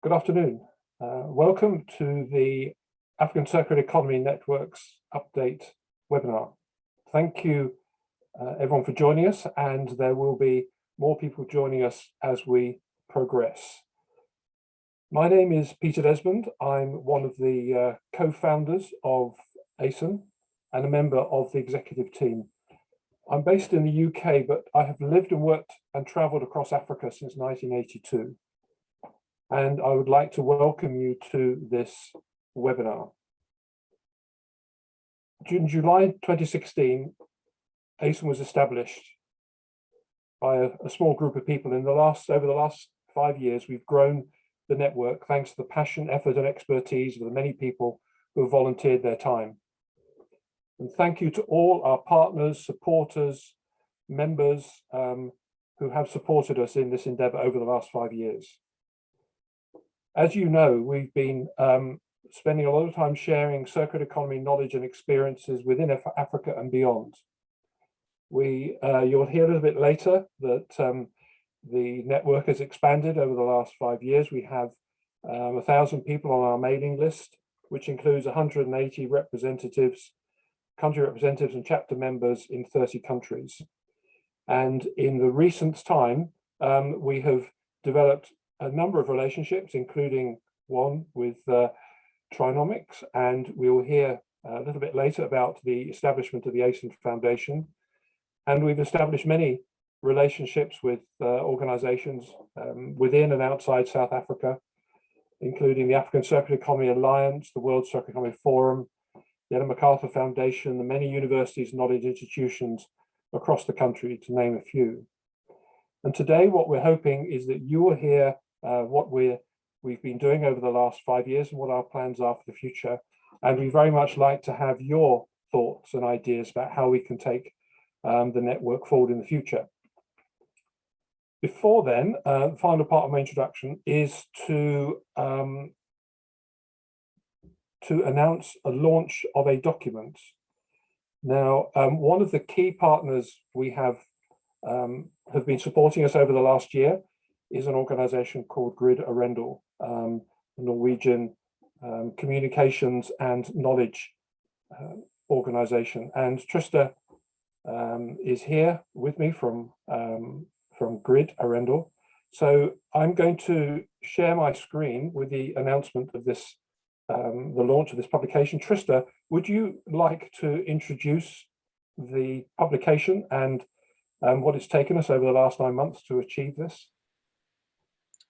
Good afternoon. Welcome to the African Circular Economy Network's update webinar. Thank you everyone for joining us, and there will be more people joining us as we progress. My name is Peter Desmond. I'm one of the co-founders of ACEN and a member of the executive team. I'm based in the UK, but I have lived and worked and travelled across Africa since 1982. And I would like to welcome you to this webinar. In July 2016, ACEN was established by a small group of people. Over the last 5 years, we've grown the network thanks to the passion, effort, and expertise of the many people who have volunteered their time. And thank you to all our partners, supporters, members who have supported us in this endeavour over the last 5 years. As you know, we've been spending a lot of time sharing circular economy knowledge and experiences within Africa and beyond. You'll hear a little bit later that the network has expanded over the last 5 years. We have 1,000 people on our mailing list, which includes 180 representatives, country representatives and chapter members in 30 countries. And in the recent time, we have developed a number of relationships, including one with Trinomics, and we will hear a little bit later about the establishment of the ACEN Foundation. And we've established many relationships with organizations within and outside South Africa, including the African Circular Economy Alliance, the World Circular Economy Forum, the Ellen MacArthur Foundation, the many universities and knowledge institutions across the country, to name a few. And today, what we're hoping is that you will hear what we've been doing over the last 5 years and what our plans are for the future. And we very much like to have your thoughts and ideas about how we can take the network forward in the future. Before then, the final part of my introduction is to announce a launch of a document. Now, one of the key partners we have been supporting us over the last year is an organization called Grid Arendal, a Norwegian communications and knowledge organization. And Trista is here with me from Grid Arendal. So I'm going to share my screen with the announcement of this, the launch of this publication. Trista, would you like to introduce the publication and what it's taken us over the last 9 months to achieve this?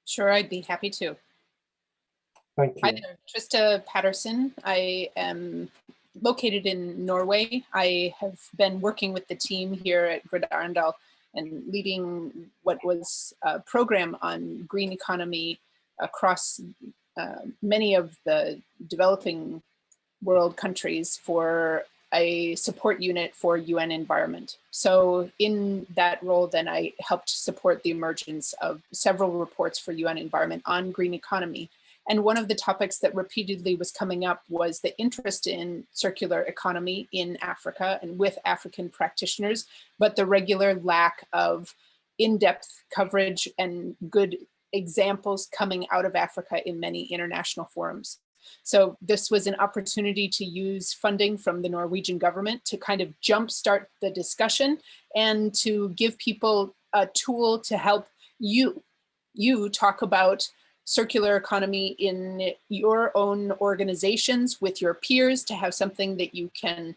Sure, I'd be happy to. Thank you. Hi there, Trista Patterson. I am located in Norway. I have been working with the team here at Grid Arendal and leading what was a program on green economy across many of the developing world countries for a support unit for UN environment. So in that role, then I helped support the emergence of several reports for UN environment on green economy. And one of the topics that repeatedly was coming up was the interest in circular economy in Africa and with African practitioners, but the regular lack of in-depth coverage and good examples coming out of Africa in many international forums. So this was an opportunity to use funding from the Norwegian government to kind of jumpstart the discussion and to give people a tool to help you talk about circular economy in your own organizations with your peers, to have something that you can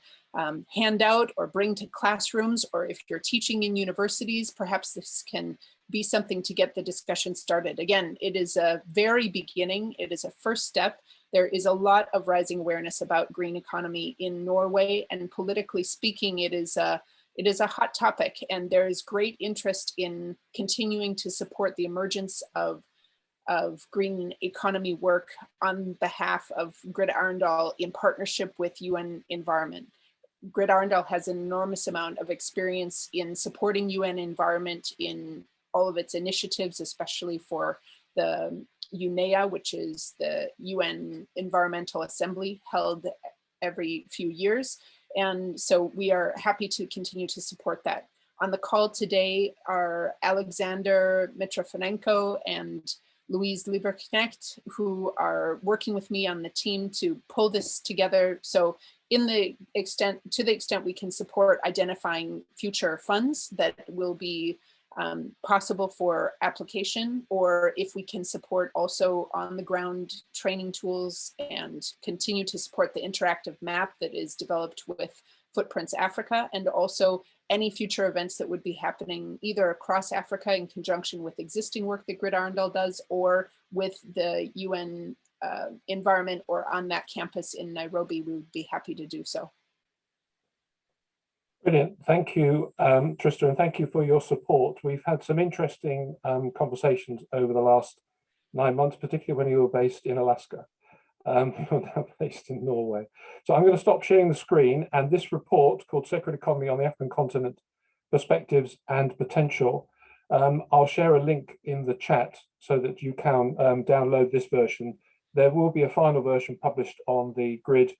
hand out or bring to classrooms, or if you're teaching in universities, perhaps this can be something to get the discussion started. Again, it is a very beginning, it is a first step. There is a lot of rising awareness about green economy in Norway, and politically speaking, it is a hot topic, and there is great interest in continuing to support the emergence of green economy work on behalf of Grid Arendal in partnership with UN Environment. Grid Arendal has an enormous amount of experience in supporting UN Environment in all of its initiatives, especially for the UNEA, which is the UN Environmental Assembly held every few years. And so we are happy to continue to support that. On the call today are Alexander Mitrofanenko and Louise Lieberknecht, who are working with me on the team to pull this together. So to the extent we can support identifying future funds that will be possible for application, or if we can support also on the ground training tools and continue to support the interactive map that is developed with Footprints Africa, and also any future events that would be happening either across Africa in conjunction with existing work that Grid Arundel does, or with the UN environment or on that campus in Nairobi, we would be happy to do so. Brilliant. Thank you, Trista, and thank you for your support. We've had some interesting conversations over the last 9 months, particularly when you were based in Alaska. You're now based in Norway. So I'm going to stop sharing the screen, and this report called Circular Economy on the African Continent, Perspectives and Potential, I'll share a link in the chat so that you can download this version. There will be a final version published on the Grid,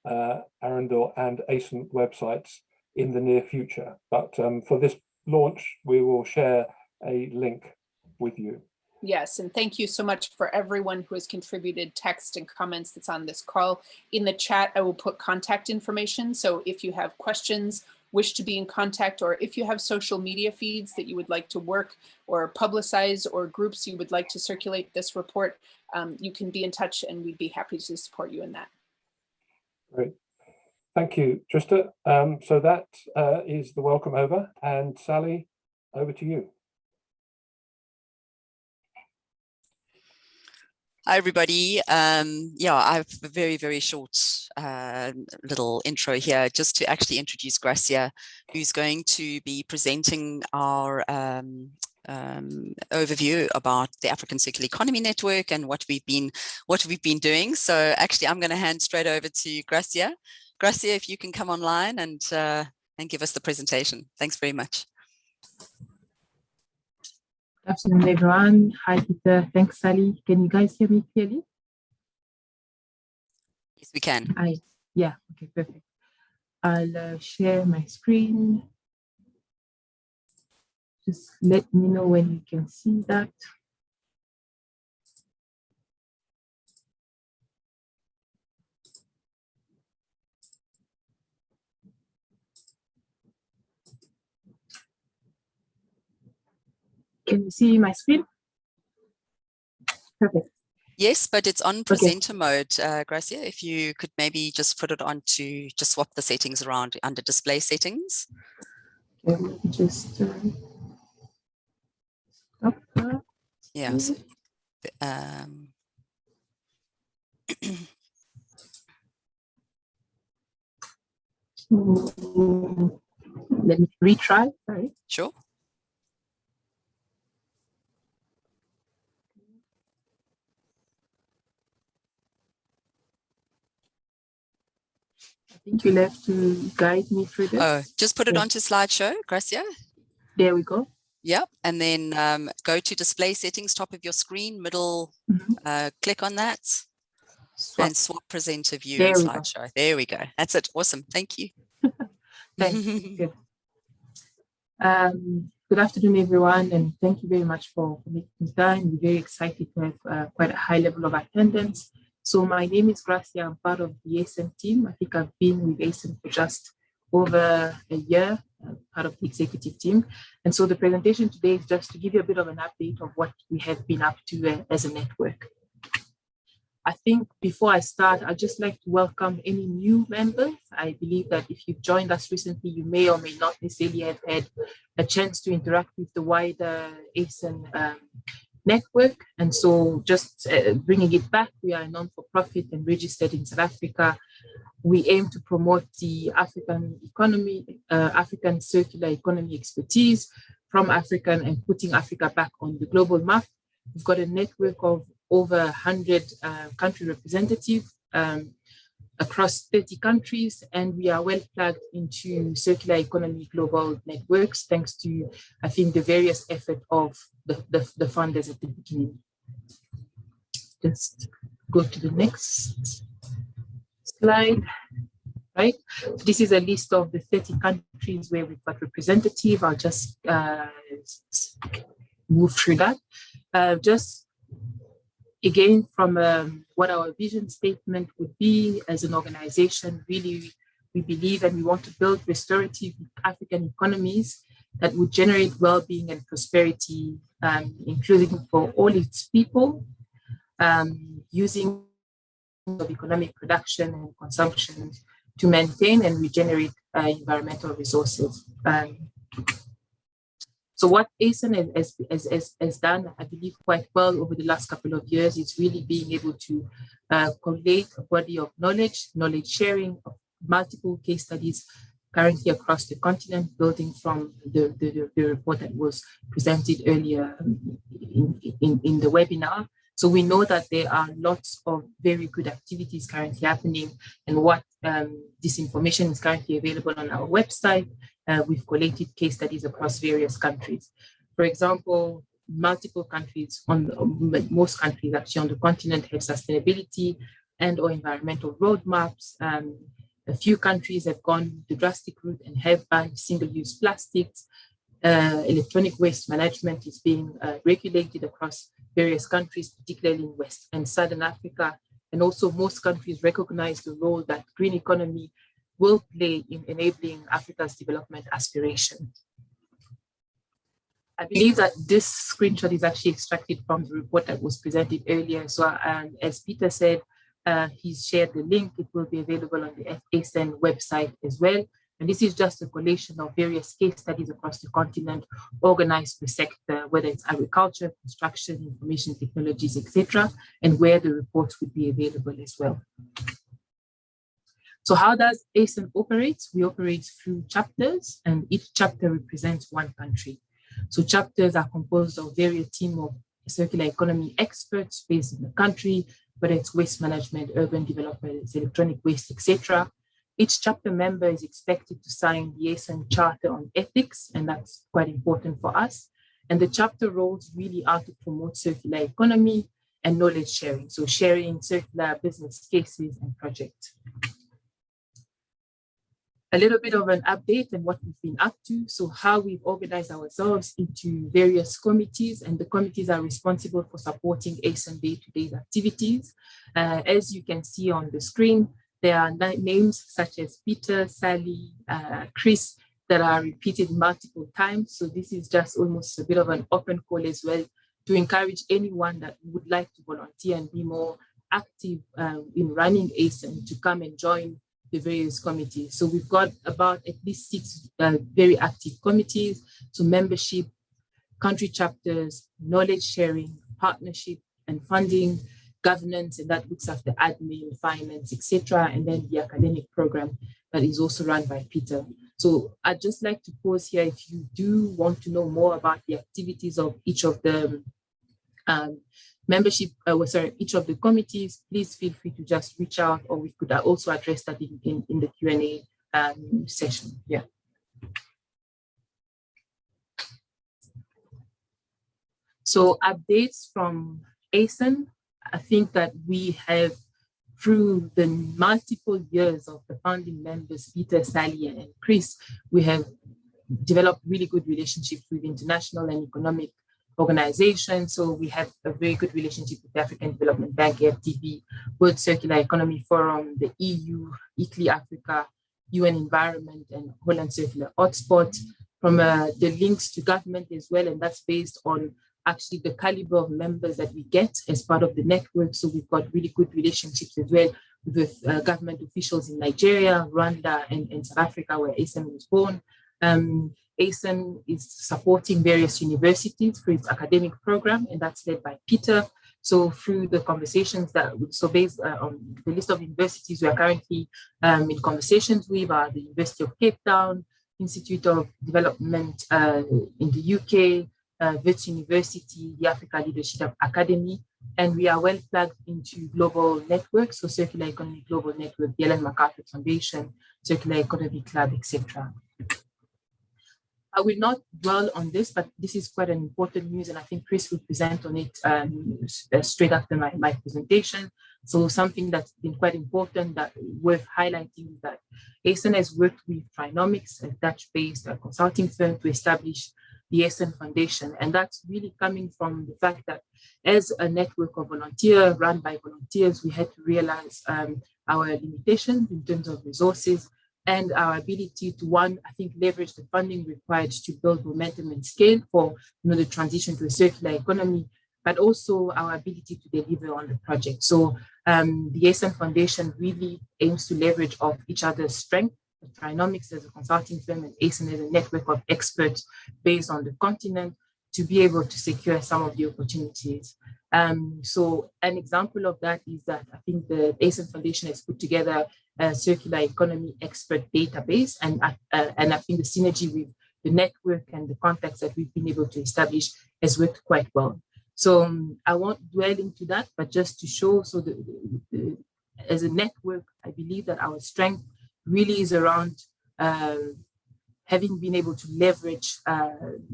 Arundel and ACEN websites in the near future. But for this launch, we will share a link with you. Yes, and thank you so much for everyone who has contributed text and comments that's on this call. In the chat, I will put contact information. So if you have questions, wish to be in contact, or if you have social media feeds that you would like to work or publicize, or groups you would like to circulate this report, you can be in touch and we'd be happy to support you in that. Great. Thank you, Trista. So that is the welcome over, and Sally, over to you. Hi, everybody. Yeah, I have a very, very short little intro here just to actually introduce Gracia, who's going to be presenting our overview about the African Circular Economy Network and what we've been doing. So actually, I'm going to hand straight over to Gracia. Gracia, if you can come online and give us the presentation. Thanks very much. Good afternoon, everyone. Hi, Peter. Thanks, Sally. Can you guys hear me clearly? Yes, we can. Yeah, okay, perfect. I'll share my screen. Just let me know when you can see that. Can you see my screen? Perfect. Yes, but it's on presenter mode, Gracia. If you could maybe just put it on to just swap the settings around under display settings. Okay, let me just stop that. Yeah. So, let me retry. Sorry. Sure. I think you'll have to guide me through this. Oh, just put it onto slideshow, Gracia. There we go. Yep, and then go to display settings, top of your screen, middle, click on that, and swap presenter view and slideshow. There we go. That's it. Awesome. Thank you. Thanks. Good. Good afternoon, everyone, and thank you very much for making time. We're very excited to have quite a high level of attendance. So my name is Gracia. I'm part of the ACEN team. I think I've been with ACEN for just over a year, part of the executive team. And so the presentation today is just to give you a bit of an update of what we have been up to as a network. I think before I start, I'd just like to welcome any new members. I believe that if you've joined us recently, you may or may not necessarily have had a chance to interact with the wider ACEN network. And so just bringing it back, we are a non-for-profit and registered in South Africa. We aim to promote the African economy, African circular economy expertise from African and putting Africa back on the global map. We've got a network of over 100 country representatives across 30 countries, and we are well plugged into circular economy global networks, thanks to, I think, the various effort of the funders at the beginning. Just go to the next slide. Right, this is a list of the 30 countries where we've got representative. I'll just move through that. Just again, from what our vision statement would be as an organization, really, we believe and we want to build restorative African economies that would generate well-being and prosperity, including for all its people, using of economic production and consumption to maintain and regenerate environmental resources. So what ACEN has done, I believe, quite well over the last couple of years is really being able to collate a body of knowledge sharing of multiple case studies currently across the continent, building from the report that was presented earlier in the webinar. So we know that there are lots of very good activities currently happening, and what this information is currently available on our website. We've collated case studies across various countries. For example, multiple countries, most countries actually on the continent have sustainability and or environmental roadmaps. A few countries have gone the drastic route and have banned single-use plastics. Electronic waste management is being regulated across various countries, particularly in West and Southern Africa. And also most countries recognize the role that green economy will play in enabling Africa's development aspirations. I believe that this screenshot is actually extracted from the report that was presented earlier. So as Peter said, he's shared the link. It will be available on the ACEN website as well. And this is just a collation of various case studies across the continent, organized per sector, whether it's agriculture, construction, information technologies, etc., and where the reports would be available as well. So how does ACEN operate? We operate through chapters, and each chapter represents one country. So chapters are composed of various team of circular economy experts based in the country, whether it's waste management, urban development, electronic waste, etc. Each chapter member is expected to sign the ACEN Charter on Ethics, and that's quite important for us. And the chapter roles really are to promote circular economy and knowledge sharing, so sharing circular business cases and projects. A little bit of an update on what we've been up to. So how we've organized ourselves into various committees, and the committees are responsible for supporting ACEN day-to-day activities. As you can see on the screen, there are names such as Peter, Sally, Chris, that are repeated multiple times. So this is just almost a bit of an open call as well to encourage anyone that would like to volunteer and be more active in running ACEN to come and join the various committees. So we've got about at least 6 very active committees. So membership, country chapters, knowledge sharing, partnership and funding, governance, and that looks after admin, finance, etc. And then the academic program that is also run by Peter. So I'd just like to pause here. If you do want to know more about the activities of each of the each of the committees, please feel free to just reach out, or we could also address that in the Q&A session. Yeah. So updates from ACEN, I think that we have, through the multiple years of the founding members, Peter, Sally, and Chris, we have developed really good relationships with international and economic organizations. So we have a very good relationship with the African Development Bank, FDB, World Circular Economy Forum, the EU, ICLEI Africa, UN Environment, and Holland Circular Hotspot, from the links to government as well. And that's based on actually the caliber of members that we get as part of the network. So we've got really good relationships as well with government officials in Nigeria, Rwanda, and South Africa, where ACEN was born. ACEN is supporting various universities for its academic program, and that's led by Peter. So through the conversations based on the list of universities we are currently in conversations with are the University of Cape Town, Institute of Development in the UK, Wits University, the Africa Leadership Academy, and we are well plugged into global networks, so Circular Economy Global Network, the Ellen MacArthur Foundation, Circular Economy Club, etc. I will not dwell on this, but this is quite an important news, and I think Chris will present on it straight after my presentation. So something that's been quite important that worth highlighting is that ACEN has worked with Trinomics, a Dutch-based consulting firm, to establish the ACEN Foundation. And that's really coming from the fact that as a network of volunteers run by volunteers, we had to realize our limitations in terms of resources and our ability to, one, I think, leverage the funding required to build momentum and scale for the transition to a circular economy, but also our ability to deliver on the project. So the ACEN Foundation really aims to leverage off each other's strength. Trinomics as a consulting firm and ACEN as a network of experts based on the continent to be able to secure some of the opportunities. So an example of that is that I think the ACEN Foundation has put together a circular economy expert database, and I think the synergy with the network and the contacts that we've been able to establish has worked quite well. So I won't dwell into that, but just to show, so as a network, I believe that our strength really is around having been able to leverage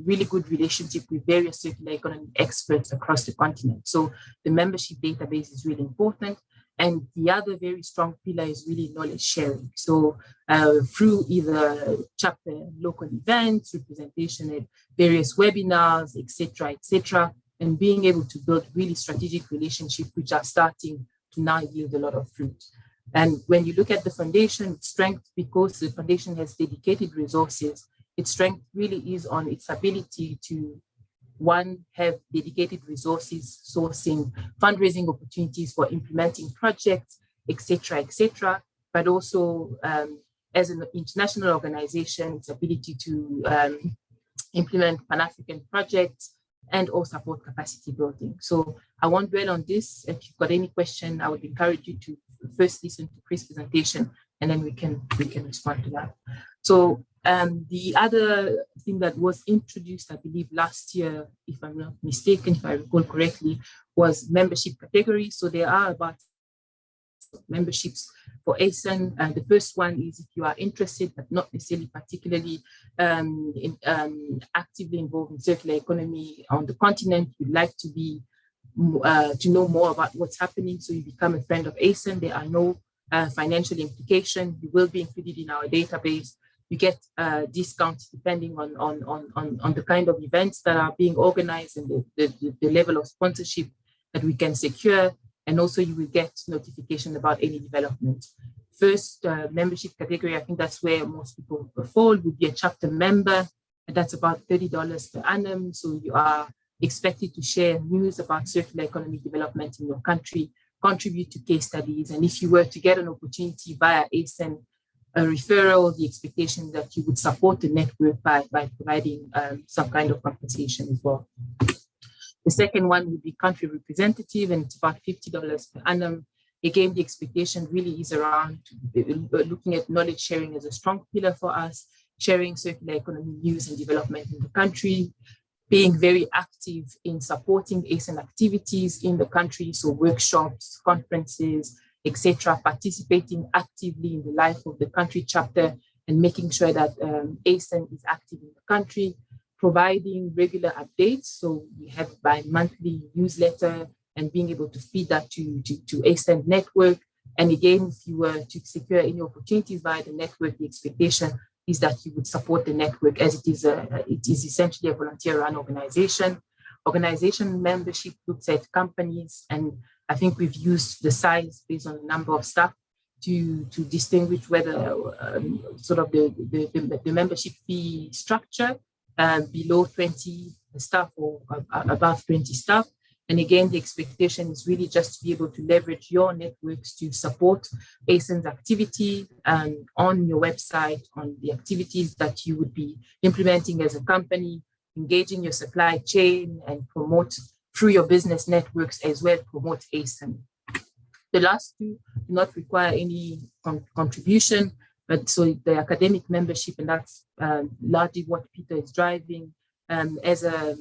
really good relationship with various circular economy experts across the continent. So the membership database is really important. And the other very strong pillar is really knowledge sharing. So through either chapter local events, representation at various webinars, et cetera, and being able to build really strategic relationships which are starting to now yield a lot of fruit. And when you look at the foundation, its strength, because the foundation has dedicated resources, its strength really is on its ability to, one, have dedicated resources, sourcing, fundraising opportunities for implementing projects, et cetera, but also as an international organization, its ability to implement Pan-African projects and or support capacity building. So I won't dwell on this. If you've got any question, I would encourage you to first listen to Chris' presentation, and then we can respond to that. So the other thing that was introduced, I believe, last year, if I'm not mistaken, if I recall correctly, was membership category. So there are about memberships for ACEN. The first one is if you are interested, but not necessarily particularly actively involved in circular economy on the continent, you'd like to be to know more about what's happening, so you become a friend of ACEN. There are no financial implications. You will be included in our database. You get discounts depending on the kind of events that are being organized and the level of sponsorship that we can secure. And also you will get notification about any development. First membership category, I think that's where most people fall, would be a chapter member, and that's about $30 per annum. So you are expected to share news about circular economy development in your country, contribute to case studies, and if you were to get an opportunity via ACEN, a referral, the expectation that you would support the network by providing some kind of compensation as well. The second one would be country representative, and it's about $50 per annum. Again, the expectation really is around looking at knowledge sharing as a strong pillar for us, sharing circular economy news and development in the country, being very active in supporting ACEN activities in the country, so workshops, conferences, etc., participating actively in the life of the country chapter and making sure that ACEN is active in the country, providing regular updates. So we have bi-monthly newsletter and being able to feed that to ACEN network. And again, if you were to secure any opportunities via the network, the expectation is that you would support the network, as it is essentially a volunteer-run organization. Organization membership looks at companies, and I think we've used the size based on the number of staff to distinguish whether sort of the membership fee structure below 20 staff or above 20 staff. And again, the expectation is really just to be able to leverage your networks to support ACEN's activity on your website, on the activities that you would be implementing as a company, engaging your supply chain and promote through your business networks as well, promote ACEN. The last two do not require any contribution, but so the academic membership, and that's largely what Peter is driving. As a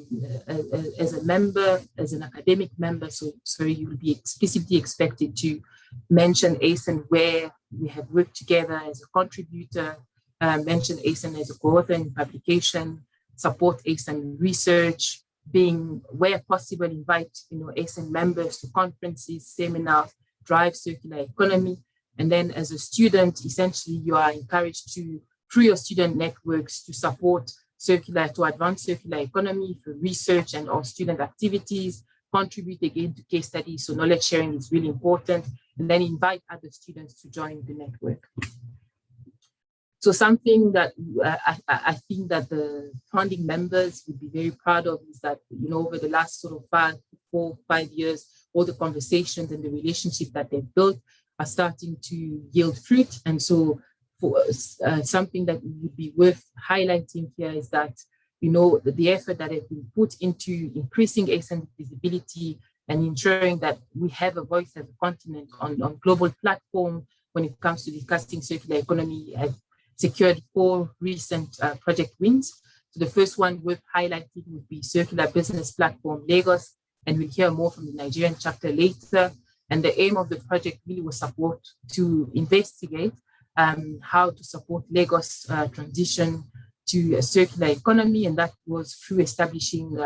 member, as an academic member, so you will be explicitly expected to mention ACEN where we have worked together as a contributor, mention ACEN as a co-author in publication, support ACEN in research, being where possible, invite ACEN members to conferences, seminars, drive circular economy. And then as a student, essentially you are encouraged to, through your student networks, to support to advance circular economy through research and or student activities, contribute again to case studies. So knowledge sharing is really important, and then invite other students to join the network. So something that I think that the founding members would be very proud of is that, over the last sort of 4, 5 years, all the conversations and the relationship that they've built are starting to yield fruit. And so for something that would be worth highlighting here is that, the effort that has been put into increasing ACEN visibility and ensuring that we have a voice as a continent on global platform when it comes to discussing circular economy has secured 4 recent project wins. So the first one worth highlighting would be Circular Business Platform Lagos, and we'll hear more from the Nigerian chapter later. And the aim of the project really was to investigate how to support Lagos transition to a circular economy, and that was through establishing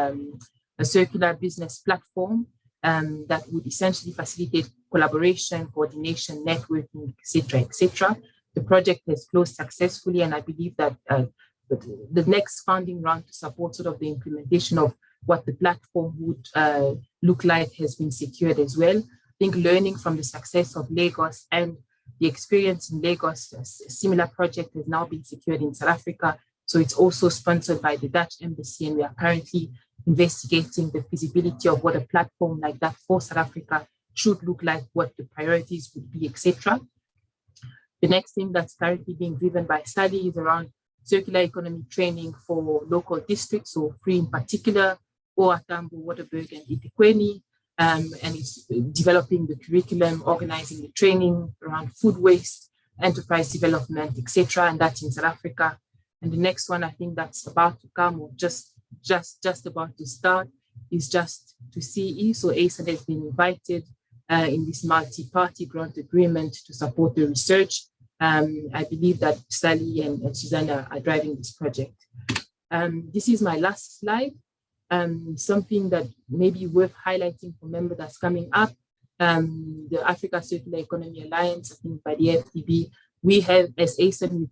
a circular business platform that would essentially facilitate collaboration, coordination, networking, etc. The project has closed successfully, and I believe that the next funding round to support sort of the implementation of what the platform would look like has been secured as well. I think learning from the success of Lagos and the experience in Lagos, a similar project has now been secured in South Africa. So it's also sponsored by the Dutch Embassy, and we are currently investigating the feasibility of what a platform like that for South Africa should look like, what the priorities would be, etc. The next thing that's currently being driven by study is around circular economy training for local districts, so 3 in particular, Oatambo, Waterberg, and eThekwini, and it's developing the curriculum, organizing the training around food waste, enterprise development, etc., and that's in South Africa. And the next one, I think that's about to come, or just about to start, is Just to CE. So ACEN has been invited in this multi-party grant agreement to support the research. I believe that Sally and Susanna are driving this project. This is my last slide. Something that may be worth highlighting for members that's coming up, the Africa Circular Economy Alliance, I think by the FDB, we have, as ACEN,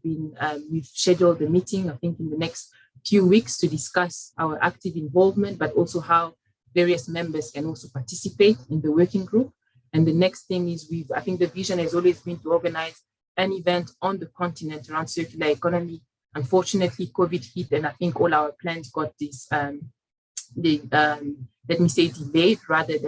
we've scheduled a meeting, I think in the next few weeks, to discuss our active involvement, but also how various members can also participate in the working group. And the next thing is I think the vision has always been to organize an event on the continent around circular economy. Unfortunately, COVID hit, and I think all our plans got this, let me say, delayed rather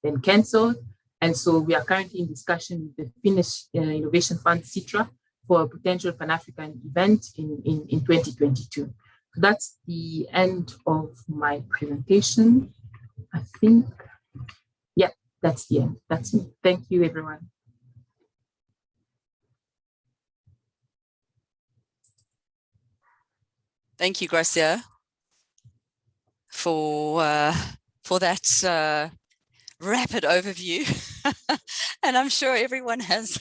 than cancelled. And so we are currently in discussion with the Finnish Innovation Fund, Citra, for a potential Pan-African event in 2022. So that's the end of my presentation. I think, yeah, that's the end. That's me. Thank you, everyone. Thank you, Gracia, for that rapid overview. And I'm sure everyone has,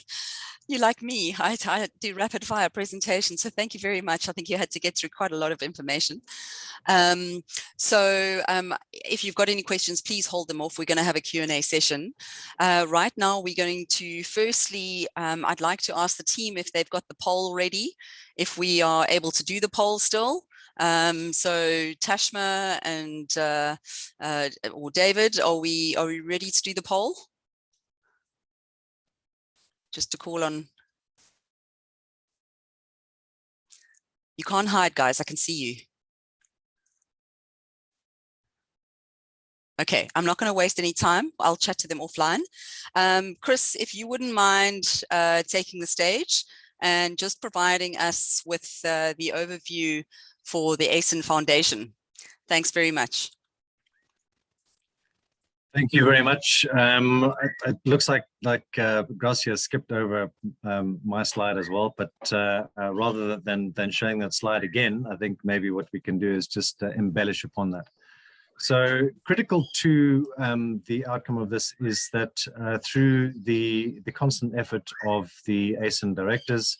you like me, I do rapid fire presentations. So thank you very much. I think you had to get through quite a lot of information. If you've got any questions, please hold them off. We're going to have a Q&A session. Right now, we're going to firstly, I'd like to ask the team if they've got the poll ready, if we are able to do the poll still. So Tashma and or David, are we ready to do the poll? Just to call on. You can't hide, guys. I can see you. Okay, I'm not going to waste any time. I'll chat to them offline. Chris, if you wouldn't mind taking the stage and just providing us with the overview for the ACEN Foundation. Thanks very much. Thank you very much. It looks like Gracia skipped over my slide as well, but rather than showing that slide again, I think maybe what we can do is just embellish upon that. So critical to the outcome of this is that through the constant effort of the ACEN directors,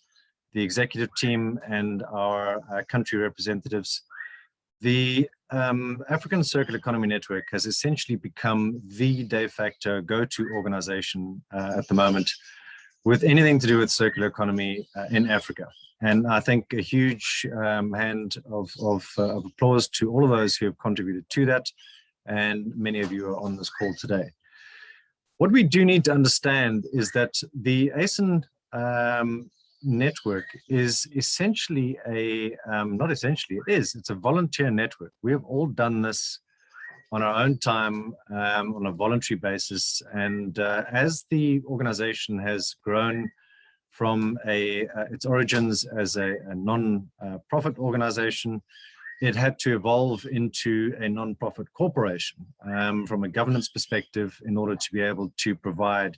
the executive team, and our country representatives, the African Circular Economy Network has essentially become the de facto go-to organization at the moment with anything to do with circular economy in Africa. And I think a huge hand of applause to all of those who have contributed to that. And many of you are on this call today. What we do need to understand is that the ACEN network is essentially not essentially, it's a volunteer network. We have all done this on our own time, on a voluntary basis. And as the organization has grown from its origins as a non-profit organization, it had to evolve into a non-profit corporation from a governance perspective in order to be able to provide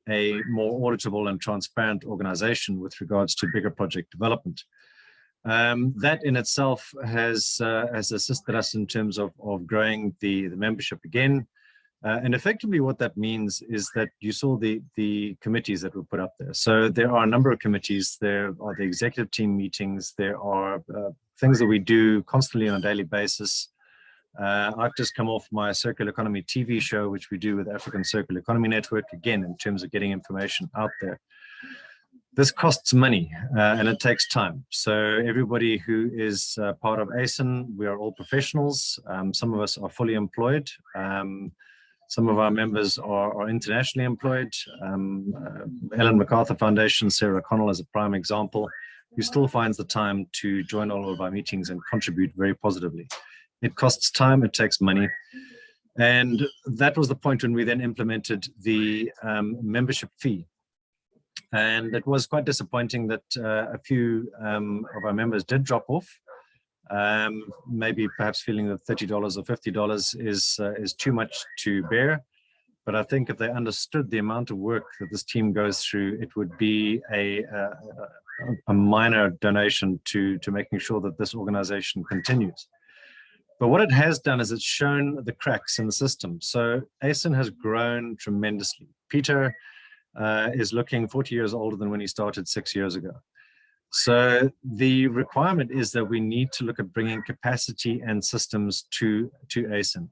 a more auditable and transparent organization with regards to bigger project development. That in itself has assisted us in terms of growing the membership again. And effectively what that means is that you saw the committees that were put up there. So there are a number of committees. There are the executive team meetings. There are things that we do constantly on a daily basis. I've just come off my Circular Economy TV show, which we do with African Circular Economy Network, again, in terms of getting information out there. This costs money and it takes time. So everybody who is part of ACEN, we are all professionals. Some of us are fully employed. Some of our members are internationally employed. Ellen MacArthur Foundation, Sarah Connell is a prime example, who still finds the time to join all of our meetings and contribute very positively. It costs time, it takes money. And that was the point when we then implemented the membership fee. And it was quite disappointing that a few of our members did drop off. Maybe perhaps feeling that $30 or $50 is too much to bear. But I think if they understood the amount of work that this team goes through, it would be a minor donation to making sure that this organization continues. But what it has done is it's shown the cracks in the system. So ACEN has grown tremendously. Peter is looking 40 years older than when he started 6 years ago. So the requirement is that we need to look at bringing capacity and systems to ACEN.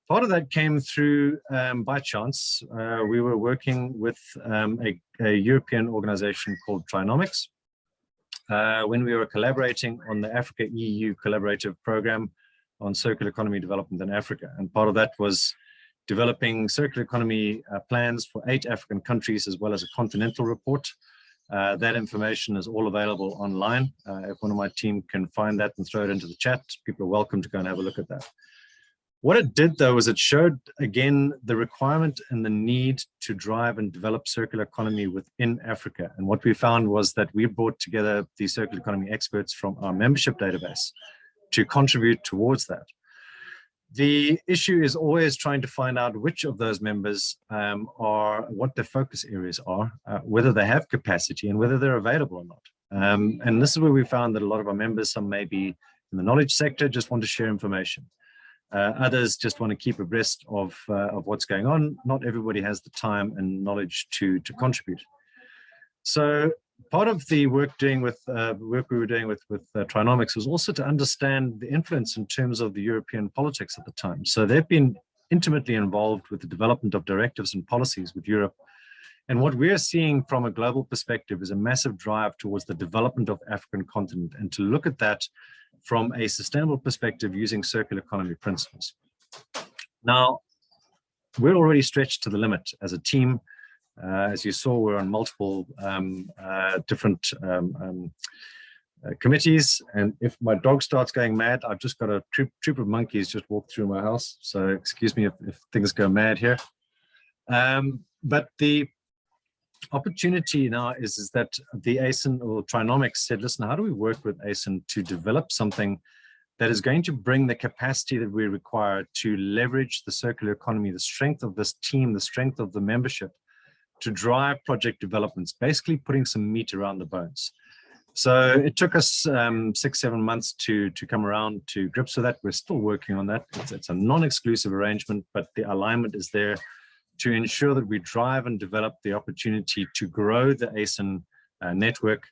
Part of that came through by chance. We were working with a European organization called Trinomics when we were collaborating on the Africa-EU collaborative program on circular economy development in Africa. And part of that was developing circular economy plans for 8 African countries, as well as a continental report. That information is all available online. If one of my team can find that and throw it into the chat, people are welcome to go and have a look at that. What it did, though, is it showed, again, the requirement and the need to drive and develop circular economy within Africa. And what we found was that we brought together the circular economy experts from our membership database to contribute towards that. The issue is always trying to find out which of those members what their focus areas are, whether they have capacity and whether they're available or not. And this is where we found that a lot of our members, some may be in the knowledge sector, just want to share information. Others just want to keep abreast of what's going on. Not everybody has the time and knowledge to contribute. So part of the work we were doing with Trinomics was also to understand the influence in terms of the European politics at the time. So they've been intimately involved with the development of directives and policies with Europe. And what we're seeing from a global perspective is a massive drive towards the development of the African continent, and to look at that from a sustainable perspective using circular economy principles. Now, we're already stretched to the limit as a team. As you saw, we're on multiple different committees. And if my dog starts going mad, I've just got a troop of monkeys just walked through my house. So excuse me if things go mad here. But the opportunity now is that the ACEN or Trinomics said, listen, how do we work with ACEN to develop something that is going to bring the capacity that we require to leverage the circular economy, the strength of this team, the strength of the membership, to drive project developments, basically putting some meat around the bones. So it took us 6-7 months to come around to grips with that. We're still working on that. It's a non-exclusive arrangement, but the alignment is there to ensure that we drive and develop the opportunity to grow the ACEN network.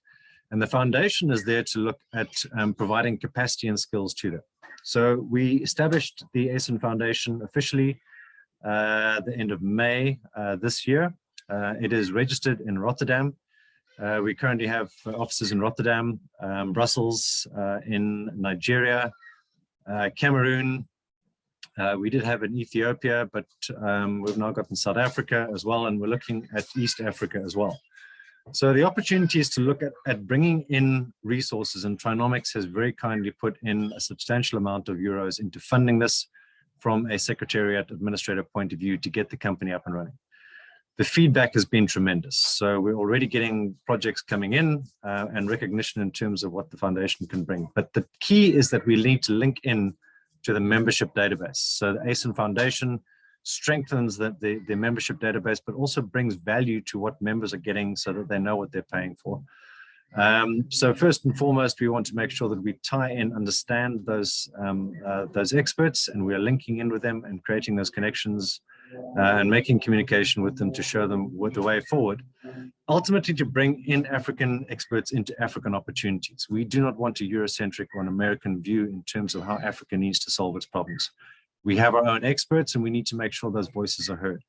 And the foundation is there to look at providing capacity and skills to them. So we established the ACEN Foundation officially the end of May this year. It is registered in Rotterdam. We currently have offices in Rotterdam, Brussels, in Nigeria, Cameroon. We did have in Ethiopia, but we've now got in South Africa as well, and we're looking at East Africa as well. So the opportunity is to look at bringing in resources, and Trinomics has very kindly put in a substantial amount of euros into funding this from a secretariat administrative point of view to get the company up and running. The feedback has been tremendous. So we're already getting projects coming in and recognition in terms of what the foundation can bring. But the key is that we need to link in to the membership database. So the ACEN Foundation strengthens the membership database, but also brings value to what members are getting so that they know what they're paying for. So first and foremost, we want to make sure that we tie in, understand those experts, and we are linking in with them and creating those connections and making communication with them to show them what the way forward. Ultimately, to bring in African experts into African opportunities. We do not want a Eurocentric or an American view in terms of how Africa needs to solve its problems. We have our own experts, and we need to make sure those voices are heard.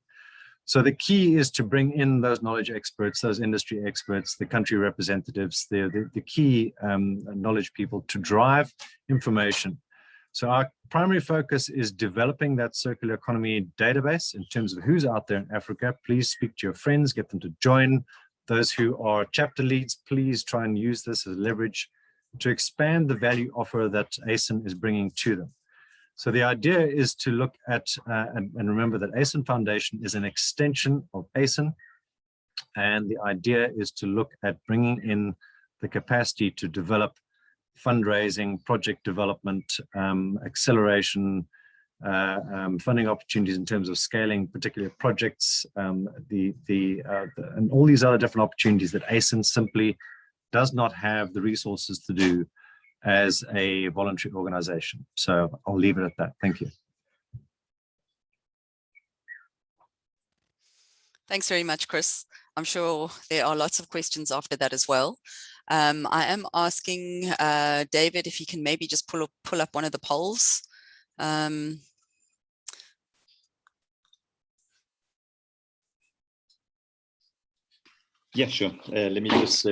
So the key is to bring in those knowledge experts, those industry experts, the country representatives, the key knowledge people to drive information. So our primary focus is developing that circular economy database in terms of who's out there in Africa. Please speak to your friends, get them to join. Those who are chapter leads, please try and use this as leverage to expand the value offer that ACEN is bringing to them. So the idea is to look at, and remember that ACEN Foundation is an extension of ACEN. And the idea is to look at bringing in the capacity to develop fundraising, project development, acceleration, funding opportunities in terms of scaling particular projects, and all these other different opportunities that ACEN simply does not have the resources to do as a voluntary organization. So I'll leave it at that. Thank you. Thanks very much, Chris. I'm sure there are lots of questions after that as well. I am asking David if he can maybe just pull up one of the polls. Yeah, sure. Let me just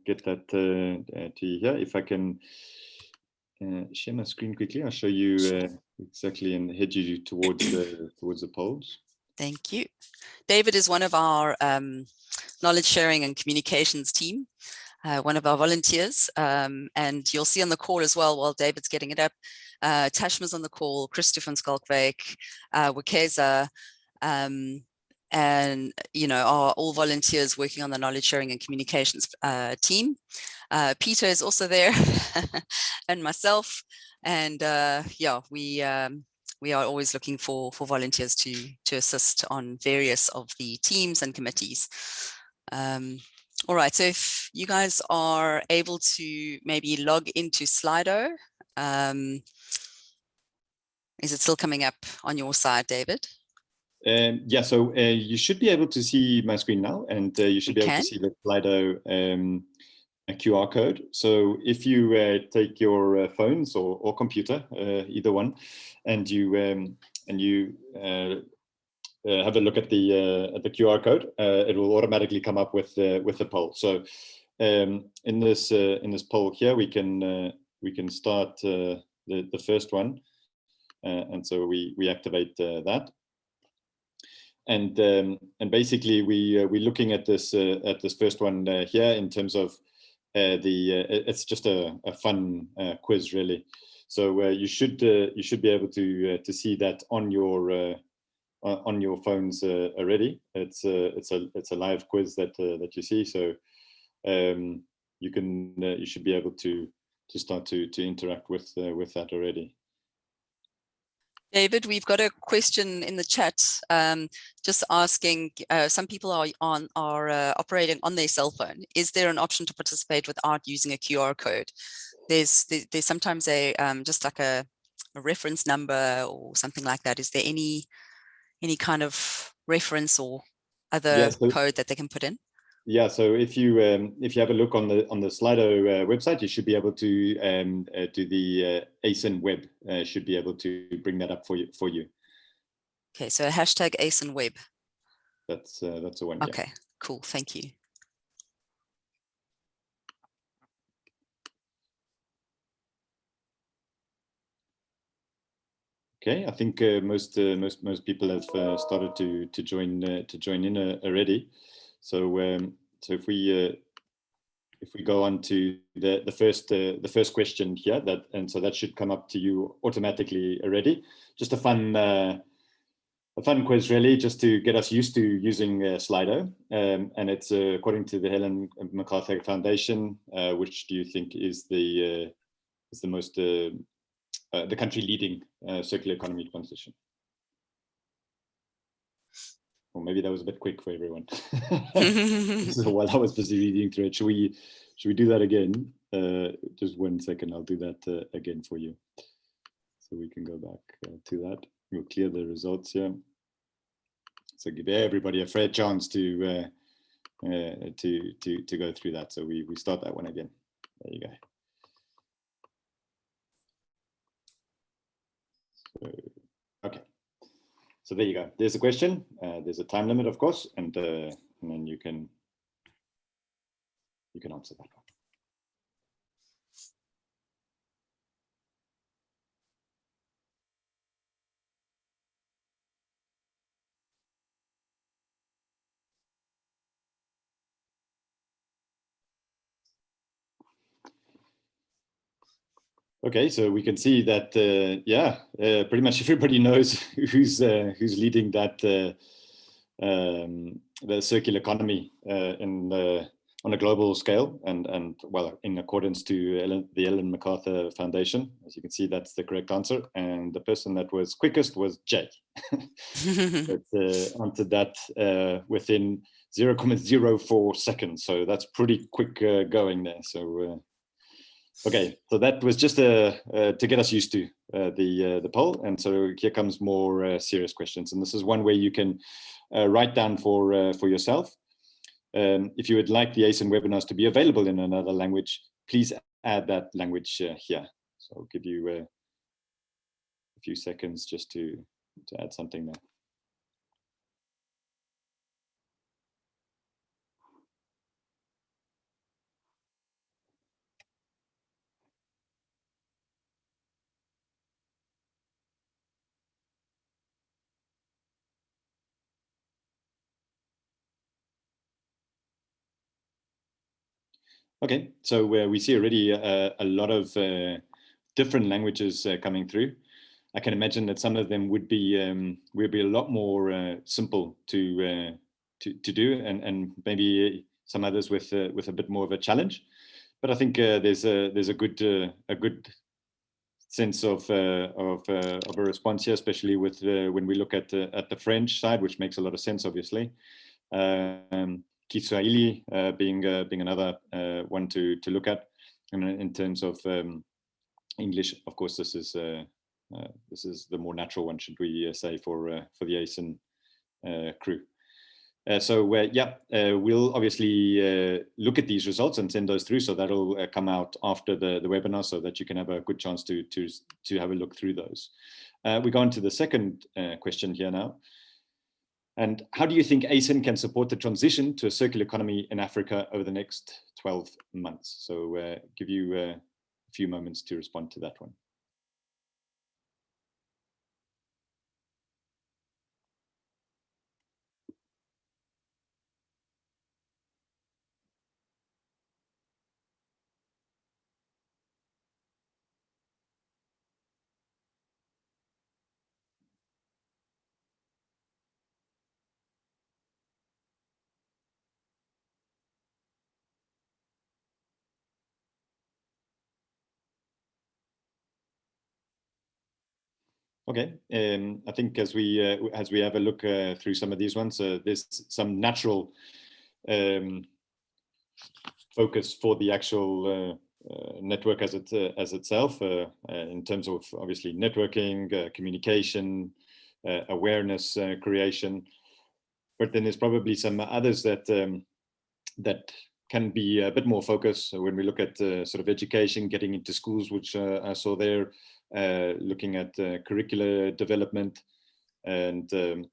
get that to you here. If I can share my screen quickly, I'll show you exactly and head you towards the polls. Thank you. David is one of our knowledge sharing and communications team, one of our volunteers, and you'll see on the call as well while David's getting it up. Tashma's on the call, Christoph van Skalkwijk, Wakeza, and are all volunteers working on the knowledge sharing and communications team. Peter is also there and myself, and yeah, we are always looking for volunteers to assist on various of the teams and committees. All right, so if you guys are able to maybe log into Slido, is it still coming up on your side, David? Yeah, so you should be able to see my screen now, and you should be able to see the Slido QR code. So if you take your phones or computer, either one, and you have a look at the QR code, it will automatically come up with the poll. So in this poll here, we can start the first one, and so we activate that. And basically we're looking at this first one here in terms of it's just a fun quiz really. So you should be able to see that on your phones already. It's a live quiz that you see. So you should be able to start to interact with that already. David, we've got a question in the chat, just asking, some people are operating on their cell phone. Is there an option to participate without using a QR code? There's sometimes just like a reference number or something like that. Is there any kind of reference or other code that they can put in? Yeah, so if you have a look on the Slido website, you should be able to do the ACEN web. Should be able to bring that up for you. Okay, so hashtag ACEN web. That's the one. Okay, yeah. Cool. Thank you. Okay, I think most people have started to join in already. So so if we go on to the first question here, so that should come up to you automatically already. Just a fun quiz, really, just to get us used to using Slido. And it's according to the Helen MacArthur Foundation. Which do you think is the most the country leading circular economy transition? Or maybe that was a bit quick for everyone. So while I was busy reading through it, should we do that again? Just 1 second, I'll do that again for you. So we can go back to that. We'll clear the results here. So give everybody a fair chance to go through that. So we start that one again. There you go. So, okay. So there you go. There's a question. There's a time limit, of course, and then you can answer that one. Okay, so we can see that pretty much everybody knows who's leading that the circular economy on a global scale, and well, in accordance to the Ellen MacArthur Foundation. As you can see, that's the correct answer, and the person that was quickest was Jay. But answered that within 0.04 seconds, so that's pretty quick going there. So. Okay, so that was just to get us used to the poll, and so here comes more serious questions, and this is one where you can write down for yourself. If you would like the ACEN webinars to be available in another language, please add that language here. So I'll give you a few seconds just to add something there. Okay, so we see already a lot of different languages coming through. I can imagine that some of them would be a lot more simple to do, and maybe some others with a bit more of a challenge. But I think there's a good sense of a response here, especially with when we look at the French side, which makes a lot of sense, obviously. Kiswahili being another one to look at, and in terms of English, of course, this is the more natural one, should we say, for the ACEN crew. We'll obviously look at these results and send those through, so that'll come out after the webinar, so that you can have a good chance to have a look through those. We go on to the second question here now. And how do you think ACEN can support the transition to a circular economy in Africa over the next 12 months? So give you a few moments to respond to that one. Okay, I think as we have a look through some of these ones, there's some natural focus for the actual network as itself, in terms of obviously networking, communication, awareness creation. But then there's probably some others that can be a bit more focused. So when we look at sort of education, getting into schools, which I saw there, looking at curricular development, and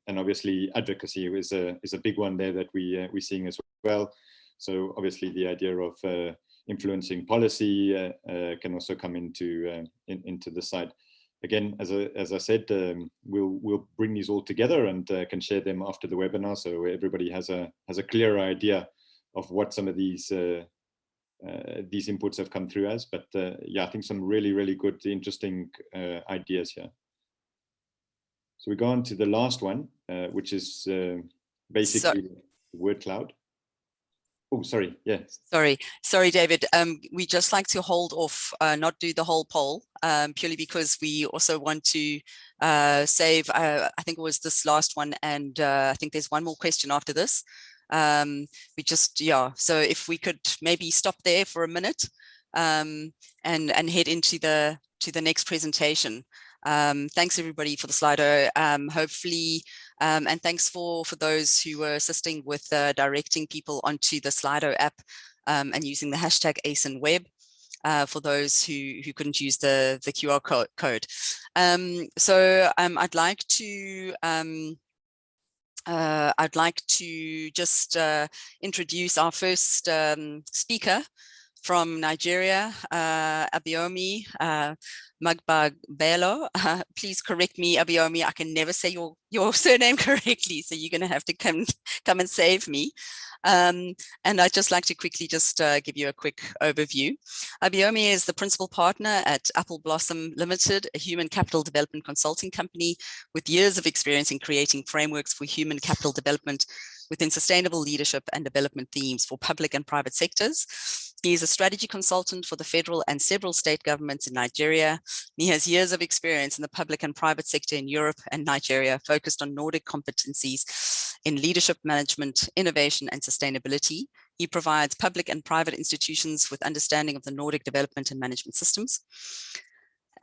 obviously advocacy is a big one there that we're seeing as well. So obviously the idea of influencing policy can also come into the side. again, as I said, we'll bring these all together and can share them after the webinar, so everybody has a clearer idea of what some of these inputs have come through as. But yeah, I think some really good, interesting ideas here. So we go on to the last one, which is basically word cloud. Oh, sorry. Yeah. Sorry, David. We just like to hold off, not do the whole poll, purely because we also want to save. I think it was this last one, and I think there's one more question after this. We just, yeah. So if we could maybe stop there for a minute, and head into the next presentation. Thanks everybody for the Slido. Hopefully. And thanks for those who were assisting with directing people onto the Slido app and using the hashtag ACENWeb for those who couldn't use the QR code. So I'd like to just introduce our first speaker from Nigeria, Abiomi Magbagbelo. Please correct me, Abiomi. I can never say your surname correctly, so you're going to have to come and save me. And I'd just like to quickly just give you a quick overview. Abiomi is the principal partner at Apple Blossom Limited, a human capital development consulting company with years of experience in creating frameworks for human capital development within sustainable leadership and development themes for public and private sectors. He is a strategy consultant for the federal and several state governments in Nigeria. He has years of experience in the public and private sector in Europe and Nigeria, focused on Nordic competencies in leadership management, innovation, and sustainability. He provides public and private institutions with understanding of the Nordic development and management systems.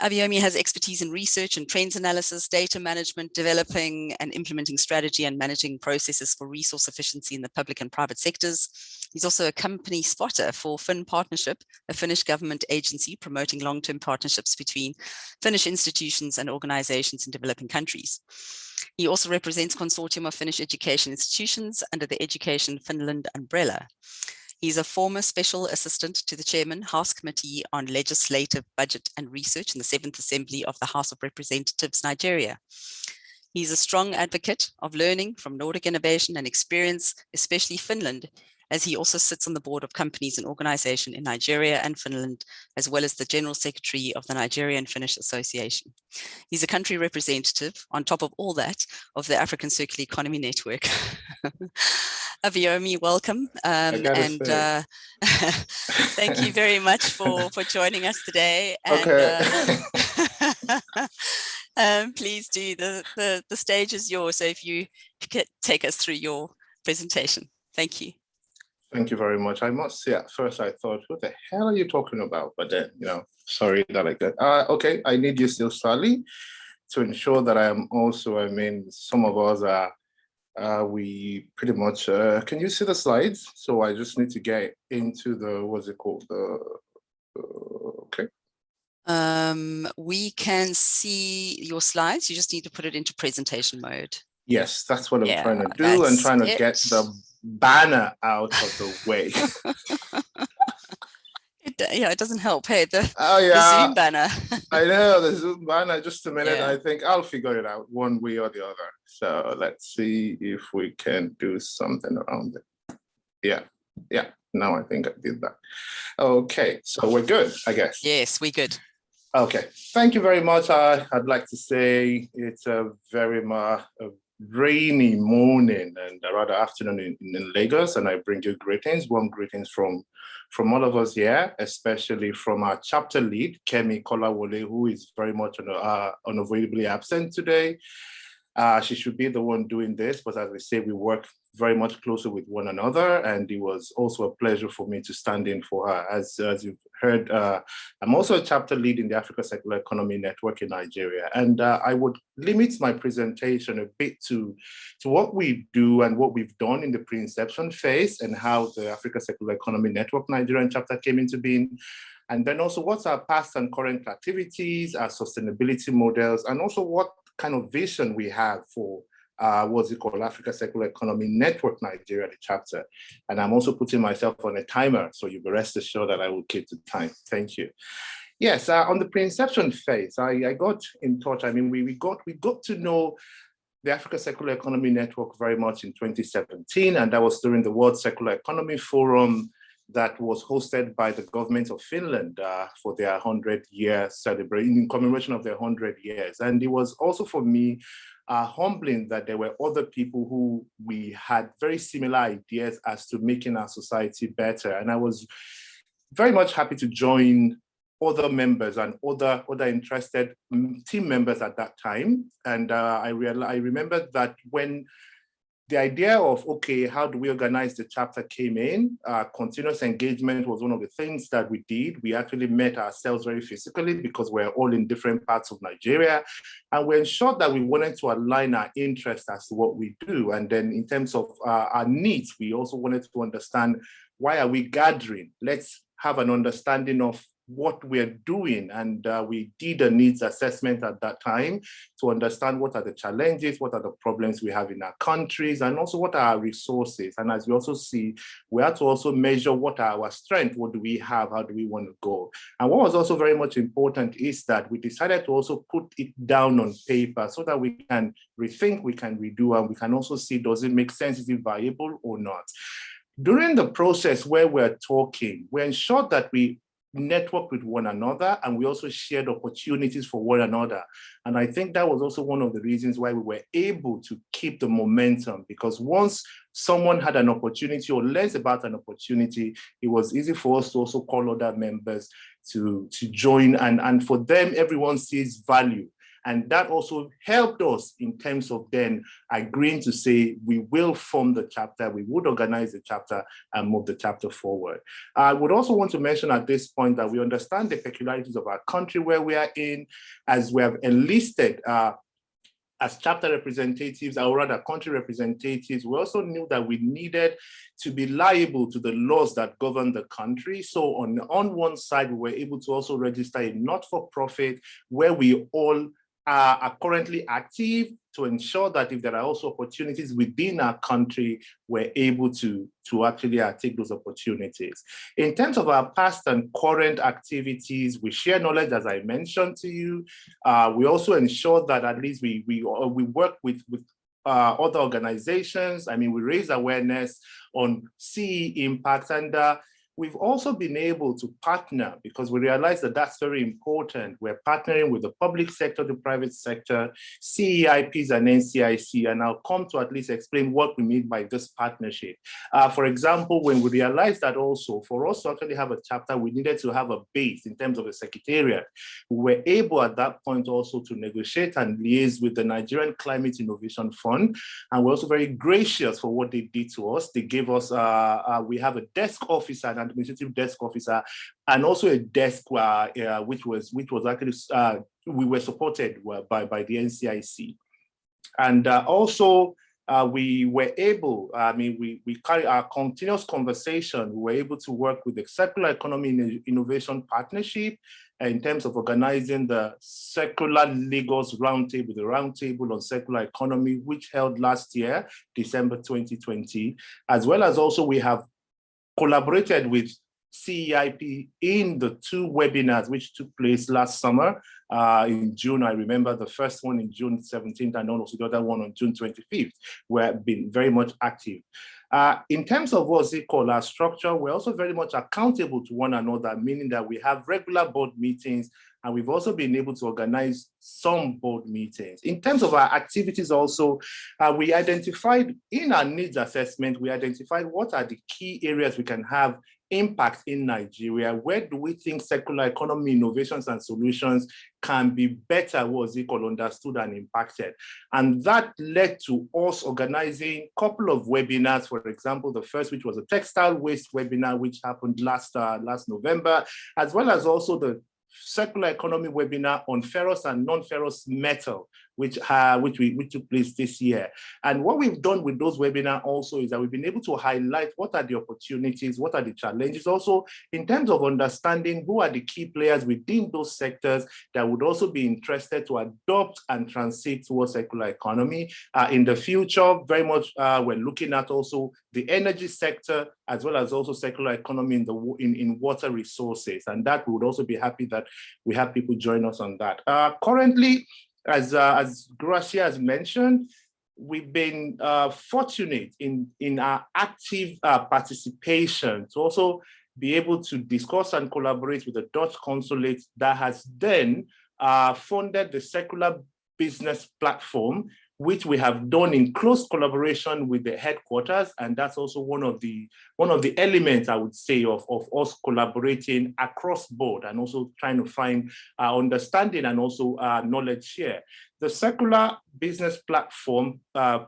Abiomi has expertise in research and trends analysis, data management, developing and implementing strategy and managing processes for resource efficiency in the public and private sectors. He's also a company spotter for Finn Partnership, a Finnish government agency promoting long-term partnerships between Finnish institutions and organizations in developing countries. He also represents consortium of Finnish education institutions under the Education Finland umbrella. He's a former special assistant to the chairman, House Committee on Legislative Budget and Research in the 7th Assembly of the House of Representatives, Nigeria. He's a strong advocate of learning from Nordic innovation and experience, especially Finland, as he also sits on the board of companies and organizations in Nigeria and Finland, as well as the General Secretary of the Nigerian Finnish Association. He's a country representative, on top of all that, of the African Circular Economy Network. Abiomi, welcome. Thank you very much for joining us today. And, Okay. Please do, the stage is yours. So if you could take us through your presentation. Thank you. Thank you very much. I must say, at first I thought, what the hell are you talking about? But then, sorry that I get. Okay, I need you still slightly to ensure that I am also, some of us are, we pretty much, can you see the slides? So I just need to get into the, what's it called? Okay. We can see your slides. You just need to put it into presentation mode. Yes, that's what I'm trying to do. I'm trying to get the banner out of the way. It doesn't help. Hey, the Zoom banner. I know, the Zoom banner. Just a minute. Yeah. I think I'll figure it out one way or the other. So let's see if we can do something around it. Yeah. Now I think I did that. Okay, so we're good, I guess. Yes, we're good. Okay, thank you very much. I'd like to say it's a very rainy morning and rather afternoon in Lagos, and I bring you greetings, warm greetings from all of us here, especially from our chapter lead, Kemi Kolawole, who is very much unavoidably absent today. She should be the one doing this, but as we say, we work very much closer with one another, and it was also a pleasure for me to stand in for her. As you've heard, I'm also a chapter lead in the Africa Circular Economy Network in Nigeria, and I would limit my presentation a bit to what we do and what we've done in the pre-inception phase and how the Africa Circular Economy Network Nigerian chapter came into being. And then also what's our past and current activities, our sustainability models, and also what kind of vision we have for what's it called, Africa Circular Economy Network Nigeria, the chapter. And I'm also putting myself on a timer, so you be rest assured that I will keep the time. Thank you. Yes, on the pre-inception phase, I got in touch. I mean, we got to know the Africa Circular Economy Network very much in 2017, and that was during the World Circular Economy Forum that was hosted by the government of Finland for their 100-year celebration, in commemoration of their 100 years. And it was also for me humbling that there were other people who we had very similar ideas as to making our society better. And I was very much happy to join other members and other interested team members at that time. And I remember that when the idea of, okay, how do we organize the chapter came in, continuous engagement was one of the things that we did. We actually met ourselves very physically because we're all in different parts of Nigeria. And we ensured that we wanted to align our interests as to what we do. And then in terms of our needs, we also wanted to understand, why are we gathering? Let's have an understanding of what we're doing. And we did a needs assessment at that time to understand what are the challenges, what are the problems we have in our countries, and also what are our resources. And as you also see, we have to also measure what are our strengths, what do we have, how do we want to go. And what was also very much important is that we decided to also put it down on paper so that we can rethink, we can redo, and we can also see, does it make sense, is it viable or not. During the process where we're talking, we ensured that we network with one another, and we also shared opportunities for one another. And I think that was also one of the reasons why we were able to keep the momentum, because once someone had an opportunity or learns about an opportunity, it was easy for us to also call other members to join, and for them, everyone sees value. And that also helped us in terms of then agreeing to say, we will form the chapter, we would organize the chapter and move the chapter forward. I would also want to mention at this point that we understand the peculiarities of our country where we are in, as we have enlisted as chapter representatives, or rather country representatives. We also knew that we needed to be liable to the laws that govern the country. So on one side, we were able to also register a not-for-profit where we all are currently active, to ensure that if there are also opportunities within our country, we're able to actually take those opportunities. In terms of our past and current activities, we share knowledge, as I mentioned to you. We also ensure that at least we work with other organizations. I mean, we raise awareness on CE impact, and we've also been able to partner, because we realize that that's very important. We're partnering with the public sector, the private sector, CEIPs and NCIC, and I'll come to at least explain what we mean by this partnership. For example, when we realized that also for us to actually have a chapter, we needed to have a base in terms of a secretariat. We were able at that point also to negotiate and liaise with the Nigerian Climate Innovation Fund, and we're also very gracious for what they did to us. They gave us, we have a desk officer, an administrative desk officer, and also a desk which was actually we were supported by the NCIC, and also we were able. I mean, we carry our continuous conversation. We were able to work with the Circular Economy Innovation Partnership in terms of organizing the Circular Lagos Roundtable, the Roundtable on Circular Economy, which held last year, December 2020, as well as also we have collaborated with CEIP in the 2 webinars which took place last summer in June. I remember the first one in June 17th and also the other one on June 25th. We've been very much active. In terms of what's it called, our structure, we're also very much accountable to one another, meaning that we have regular board meetings, and we've also been able to organize some board meetings. In terms of our activities also, we identified in our needs assessment, we identified what are the key areas we can have impact in Nigeria. Where do we think circular economy innovations and solutions can be better, what's it called, understood and impacted? And that led to us organizing a couple of webinars. For example, the first, which was a textile waste webinar, which happened last November, as well as also the circular economy webinar on ferrous and non-ferrous metal, which took place this year. And what we've done with those webinars also is that we've been able to highlight what are the opportunities, what are the challenges, also in terms of understanding who are the key players within those sectors that would also be interested to adopt and transit towards circular economy. In the future, very much we're looking at also the energy sector, as well as also circular economy in water resources. And that we would also be happy that we have people join us on that. Currently, as Gracia has mentioned, we've been fortunate in our active participation to also be able to discuss and collaborate with the Dutch consulate that has then funded the Circular Business Platform, which we have done in close collaboration with the headquarters. And that's also one of the elements, I would say, of us collaborating across board and also trying to find understanding and also knowledge share. The Circular Business Platform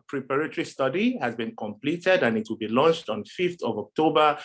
preparatory study has been completed and it will be launched on 5th of October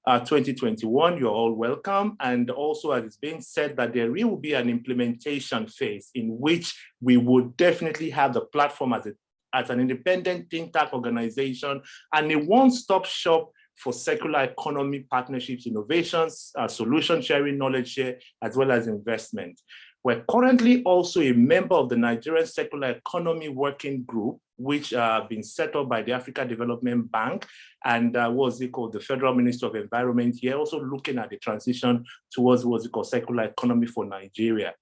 2021. You're all welcome. And also, as it's being said, that there will be an implementation phase in which we would definitely have the platform as an independent think tank organization and a one-stop shop for circular economy partnerships, innovations, solution sharing, knowledge share, as well as investment. We're currently also a member of the Nigerian Circular Economy Working Group, which been set up by the Africa Development Bank and what's it called, the Federal Ministry of Environment here, also looking at the transition towards what's it called circular economy for Nigeria.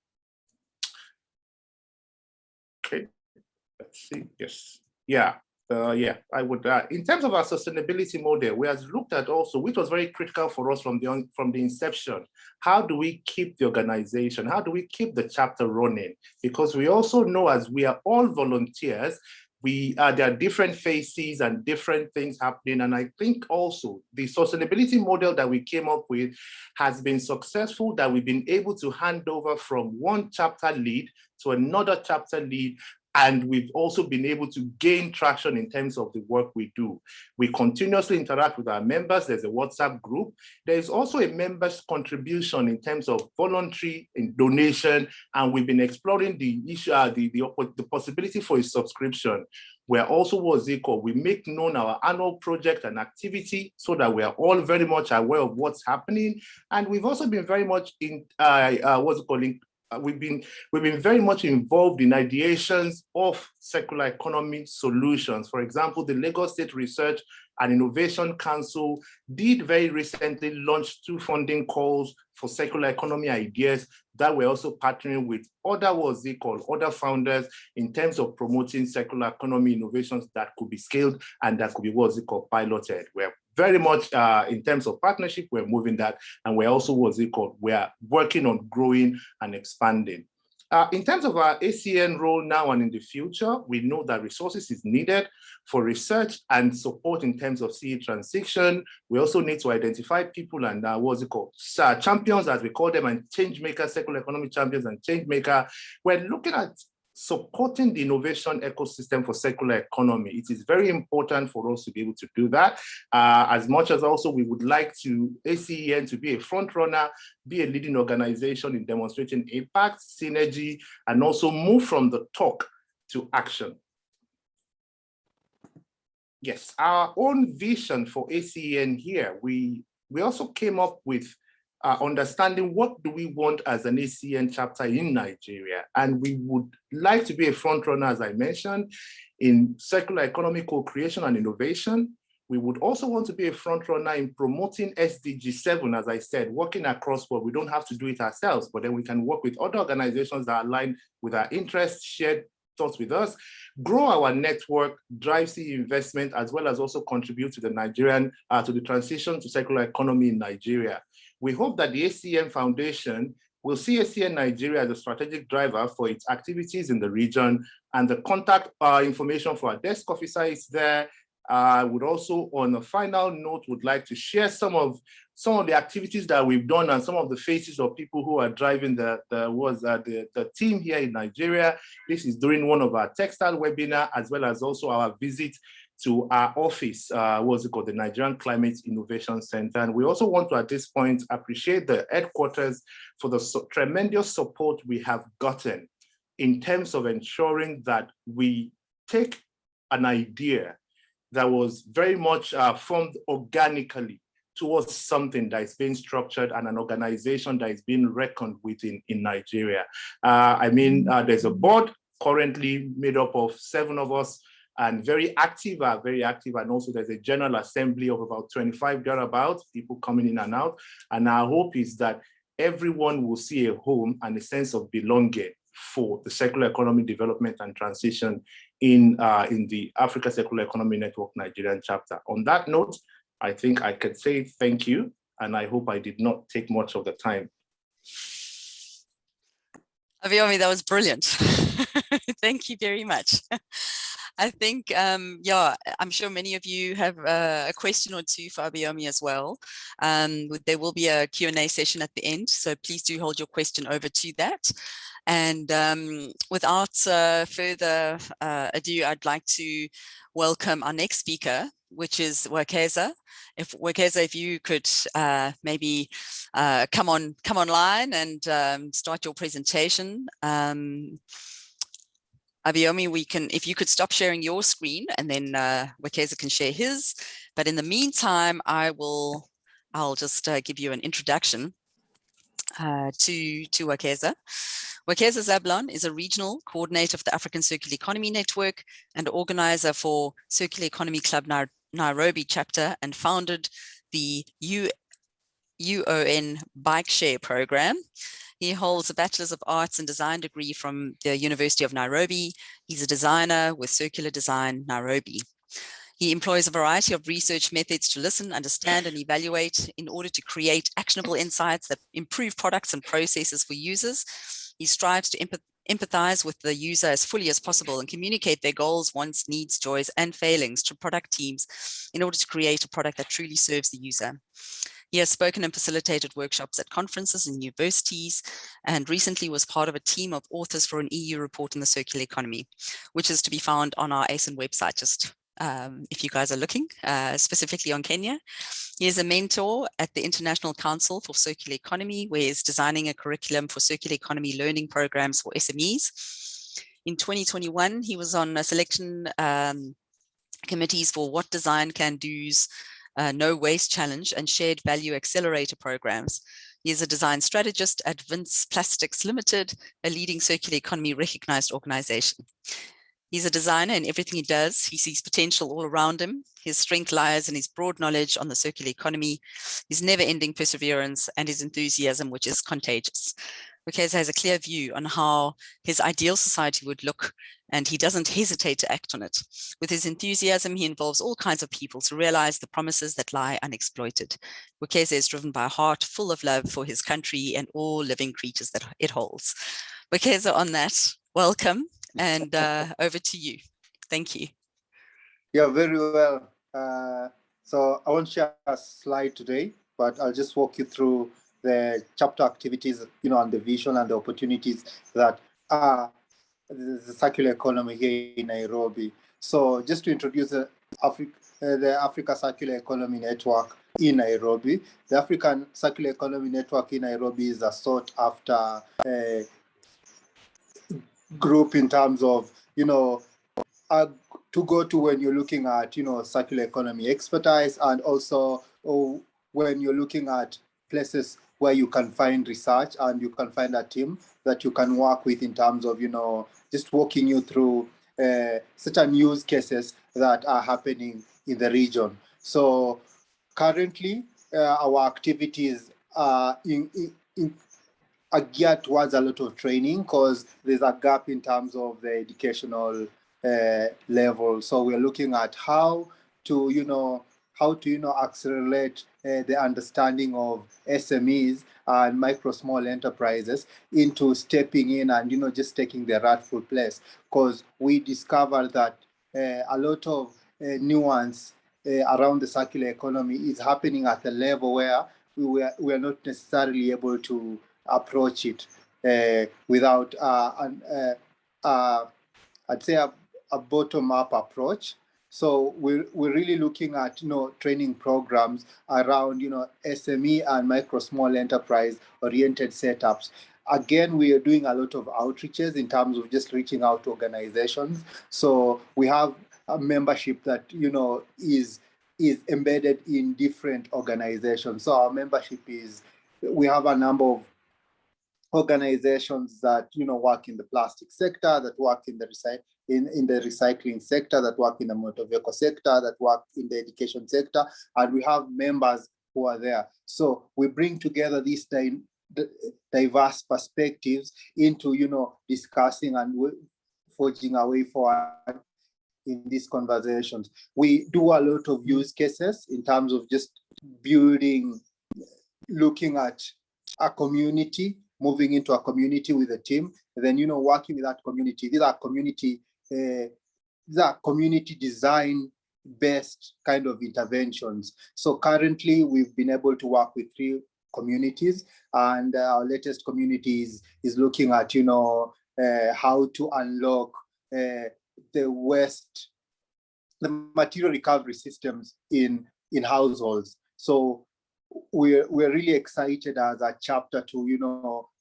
Okay, let's see, yes, yeah. I would, in terms of our sustainability model, we have looked at also, which was very critical for us from the inception. How do we keep the organization? How do we keep the chapter running? Because we also know, as we are all volunteers, there are different phases and different things happening. And I think also the sustainability model that we came up with has been successful, that we've been able to hand over from one chapter lead to another chapter lead. And we've also been able to gain traction in terms of the work we do. We continuously interact with our members. There's a WhatsApp group. There's also a members' contribution in terms of voluntary donation. And we've been exploring the issue, the possibility for a subscription, where also we make known our annual project and activity so that we are all very much aware of what's happening. And we've also been very much we've been very much involved in ideations of circular economy solutions. For example, the Lagos State Research and Innovation Council did very recently launch 2 funding calls for circular economy ideas that we're also partnering with other founders in terms of promoting circular economy innovations that could be scaled and that could be piloted. We're very much in terms of partnership, we're moving that, and we're also we're working on growing and expanding. In terms of our ACEN role now and in the future, we know that resources is needed for research and support in terms of CE transition. We also need to identify people and champions, as we call them, and change makers, circular economy champions and change maker. We're looking at supporting the innovation ecosystem for circular economy. It is very important for us to be able to do that. As much as also we would like ACEN to be a front runner, be a leading organization in demonstrating impact, synergy, and also move from the talk to action. Yes, our own vision for ACEN here, we also came up with understanding what do we want as an ACEN chapter in Nigeria. And we would like to be a front runner, as I mentioned, in circular economy co-creation and innovation. We would also want to be a front runner in promoting SDG 7, as I said, working across board. We don't have to do it ourselves, but then we can work with other organizations that align with our interests, shared thoughts with us, grow our network, drive CE investment, as well as also contribute to the to the transition to circular economy in Nigeria. We hope that the ACEN Foundation will see ACEN Nigeria as a strategic driver for its activities in the region, and the contact information for our desk officer is there. I would also, on a final note, would like to share some of the activities that we've done and some of the faces of people who are driving the team here in Nigeria. This is during one of our textile webinar, as well as also our visit to our office, the Nigerian Climate Innovation Center. And we also want to, at this point, appreciate the headquarters for the tremendous support we have gotten. in terms of ensuring that we take an idea that was very much formed organically towards something that is being structured and an organization that is being reckoned with in Nigeria. There's a board currently made up of 7 of us, and very active, and also there's a general assembly of about 25 thereabouts, people coming in and out. And our hope is that everyone will see a home and a sense of belonging for the circular economy development and transition in the Africa Circular Economy Network Nigerian chapter. On that note, I think I could say thank you, and I hope I did not take much of the time. Abiomi, that was brilliant. Thank you very much. I think, yeah, I'm sure many of you have a question or two for Abiomi as well. There will be a Q&A session at the end, so please do hold your question over to that. And without further ado, I'd like to welcome our next speaker, which is Wakeza. If you could maybe come online and start your presentation. Abiomi, if you could stop sharing your screen, and then Wakeza can share his. But in the meantime, I'll just give you an introduction to Wakeza. Wakeza Zablon is a regional coordinator of the African Circular Economy Network and organizer for Circular Economy Club Nairobi chapter, and founded the UON Bike Share program. He holds a Bachelor's of Arts and Design degree from the University of Nairobi. He's a designer with Circular Design Nairobi. He employs a variety of research methods to listen, understand, and evaluate in order to create actionable insights that improve products and processes for users. He strives to empathize with the user as fully as possible and communicate their goals, wants, needs, joys, and failings to product teams in order to create a product that truly serves the user. He has spoken and facilitated workshops at conferences and universities, and recently was part of a team of authors for an EU report on the circular economy, which is to be found on our ACEN website, just if you guys are looking specifically on Kenya. He is a mentor at the International Council for Circular Economy, where he's designing a curriculum for circular economy learning programs for SMEs. In 2021, he was on a selection committees for What Design Can Do's No Waste Challenge and Shared Value Accelerator programs. He is a design strategist at Vince Plastics Limited, a leading circular economy recognized organization. He's a designer in everything he does. He sees potential all around him. His strength lies in his broad knowledge on the circular economy, his never-ending perseverance, and his enthusiasm, which is contagious. Wakeza has a clear view on how his ideal society would look, and he doesn't hesitate to act on it. With his enthusiasm, he involves all kinds of people to realize the promises that lie unexploited. Wakeza is driven by a heart full of love for his country and all living creatures that it holds. Wakeza, on that, welcome, and over to you. Thank you. Yeah, very well. So I won't share a slide today, but I'll just walk you through the chapter activities, and the vision and the opportunities that are the circular economy here in Nairobi. So just to introduce the Africa Circular Economy Network in Nairobi. The African Circular Economy Network in Nairobi is a sought after group in terms of, to go to when you're looking at, circular economy expertise, and also when you're looking at places where you can find research and you can find a team that you can work with in terms of, just walking you through certain use cases that are happening in the region. So currently, our activities are are geared towards a lot of training, because there's a gap in terms of the educational level. So we're looking at how to accelerate the understanding of SMEs and micro small enterprises into stepping in and just taking their rightful place, because we discovered that a lot of nuance around the circular economy is happening at a level where we are not necessarily able to approach it without I'd say a bottom-up approach. So we're really looking at training programs around SME and micro small enterprise oriented setups, again, we are doing a lot of outreaches in terms of just reaching out to organizations. So we have a membership that, is embedded in different organizations. So our membership we have a number of organizations that, work in the plastic sector, that work in the recycling sector, that work in the motor vehicle sector, that work in the education sector, and we have members who are there. So we bring together these diverse perspectives into, discussing and forging a way forward in these conversations. We do a lot of use cases in terms of just looking at a community, moving into a community with a team, and then, working with that community. These are community design based kind of interventions. So currently we've been able to work with 3 communities, and our latest community is looking at, how to unlock the material recovery systems in households. So we're really excited as a chapter to,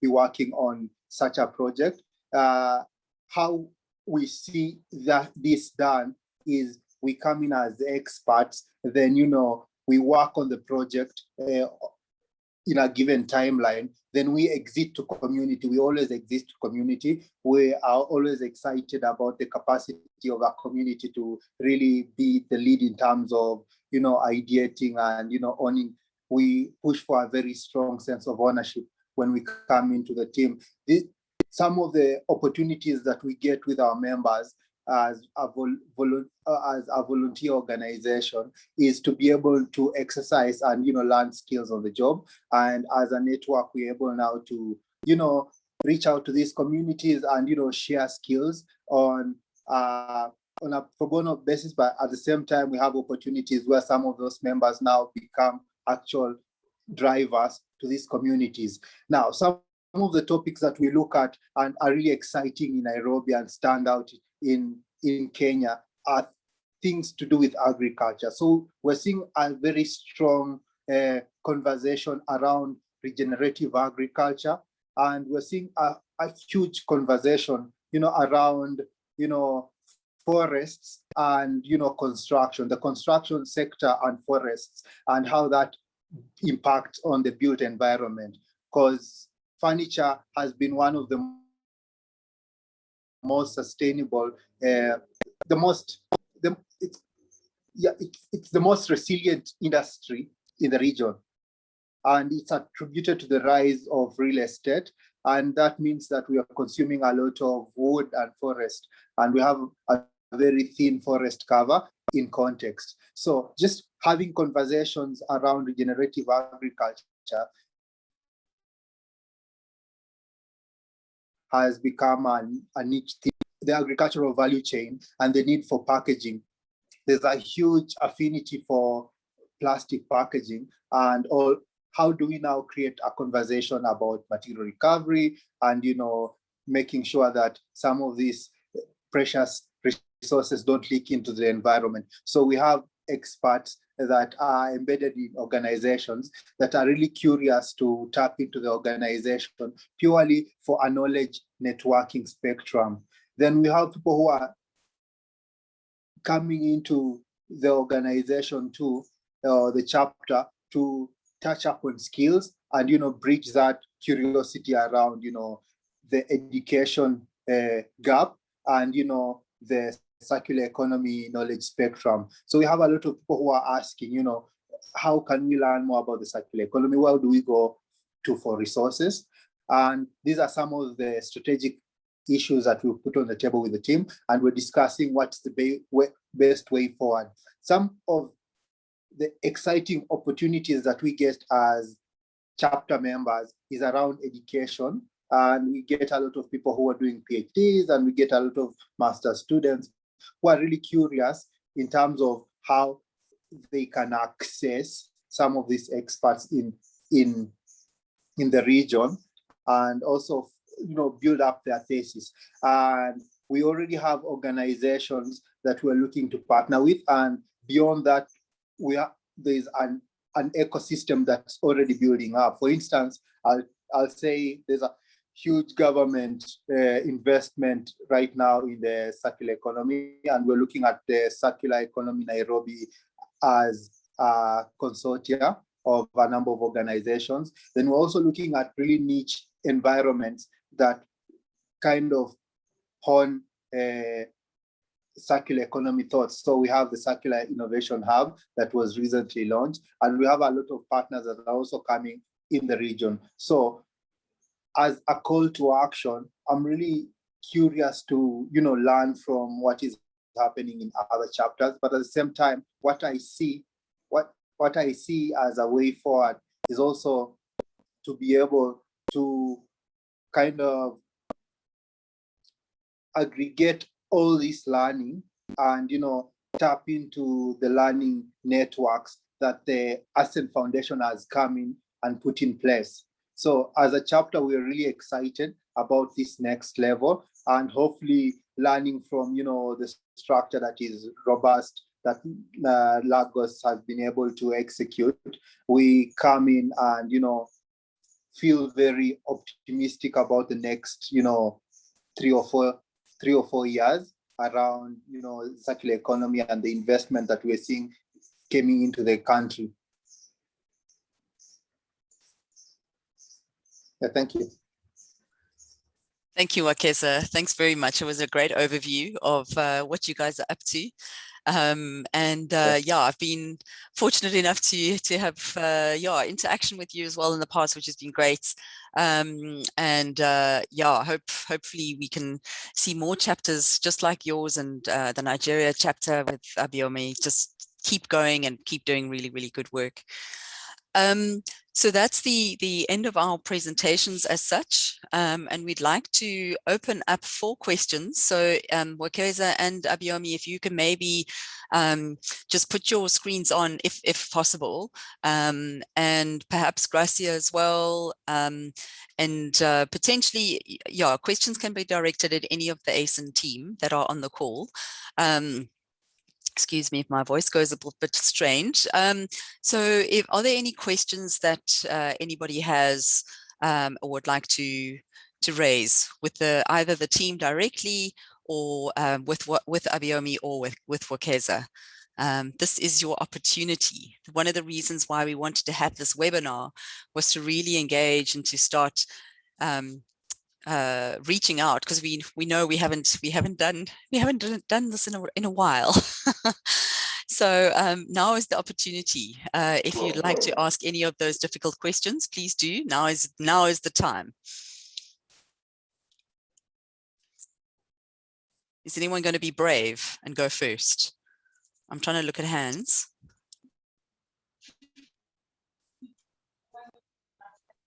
be working on such a project. How we see that this done is we come in as experts, then, we work on the project in a given timeline, then we exit to community. We always exist to community. We are always excited about the capacity of our community to really be the lead in terms of, ideating and, owning. We push for a very strong sense of ownership when we come into the team. Some of the opportunities that we get with our members as a volunteer organization is to be able to exercise and, learn skills on the job. And as a network, we're able now to, reach out to these communities and, share skills on a pro bono basis. But at the same time, we have opportunities where some of those members now become actual drivers to these communities. Now, some of the topics that we look at and are really exciting in Nairobi and stand out in Kenya are things to do with agriculture. So we're seeing a very strong conversation around regenerative agriculture, and we're seeing a huge conversation, around, forests and, construction, the construction sector and forests, and how that impacts on the built environment. Because furniture has been one of the most sustainable, it's the most resilient industry in the region, and it's attributed to the rise of real estate, and that means that we are consuming a lot of wood and forest, and we have a very thin forest cover in context. So just having conversations around regenerative agriculture has become a niche thing. The agricultural value chain and the need for packaging. There's a huge affinity for plastic packaging, and all. How do we now create a conversation about material recovery and, making sure that some of these precious resources don't leak into the environment? So we have experts that are embedded in organizations that are really curious to tap into the organization purely for a knowledge networking spectrum. Then we have people who are coming into the organization too, the chapter, to touch up on skills and, bridge that curiosity around, the education gap and, the circular economy knowledge spectrum. So we have a lot of people who are asking, how can we learn more about the circular economy? Where do we go to for resources? And these are some of the strategic issues that we put on the table with the team, and we're discussing what's the best way forward. Some of the exciting opportunities that we get as chapter members is around education, and we get a lot of people who are doing PhDs, and we get a lot of master's students who are really curious in terms of how they can access some of these experts in the region, and also build up their thesis. And we already have organizations that we're looking to partner with, and beyond that, there's an ecosystem that's already building up. For instance, I'll say there's huge government investment right now in the circular economy, and we're looking at the circular economy Nairobi as a consortia of a number of organizations. Then we're also looking at really niche environments that kind of hone circular economy thoughts. So we have the Circular Innovation Hub that was recently launched, and we have a lot of partners that are also coming in the region. So as a call to action, I'm really curious to, learn from what is happening in other chapters, but at the same time, what I see as a way forward is also to be able to kind of aggregate all this learning and tap into the learning networks that the ACEN Foundation has come in and put in place. So as a chapter, we're really excited about this next level, and hopefully learning from the structure that is robust that Lagos has been able to execute. We come in and feel very optimistic about the next 3 or 4 years around circular economy and the investment that we're seeing coming into the country. Yeah, thank you. Thank you, Wakeza. Thanks very much. It was a great overview of what you guys are up to. Yeah, I've been fortunate enough to have interaction with you as well in the past, which has been great. Hopefully we can see more chapters just like yours, and the Nigeria chapter with Abiomi just keep going and keep doing really, really good work. So that's the end of our presentations as such, and we'd like to open up for questions. So Wakeza and Abiomi, if you can maybe just put your screens on if possible, and perhaps Gracia as well, and potentially, questions can be directed at any of the ACEN team that are on the call. Excuse me if my voice goes a little bit strange. So are there any questions that anybody has or would like to raise with either the team directly or with Abiomi or with Wakeza? This is your opportunity. One of the reasons why we wanted to have this webinar was to really engage and to start reaching out, because we know we haven't done this in a while. So now is the opportunity. If you'd like to ask any of those difficult questions, please do. Now is the time. Is anyone going to be brave and go first? I'm trying to look at hands.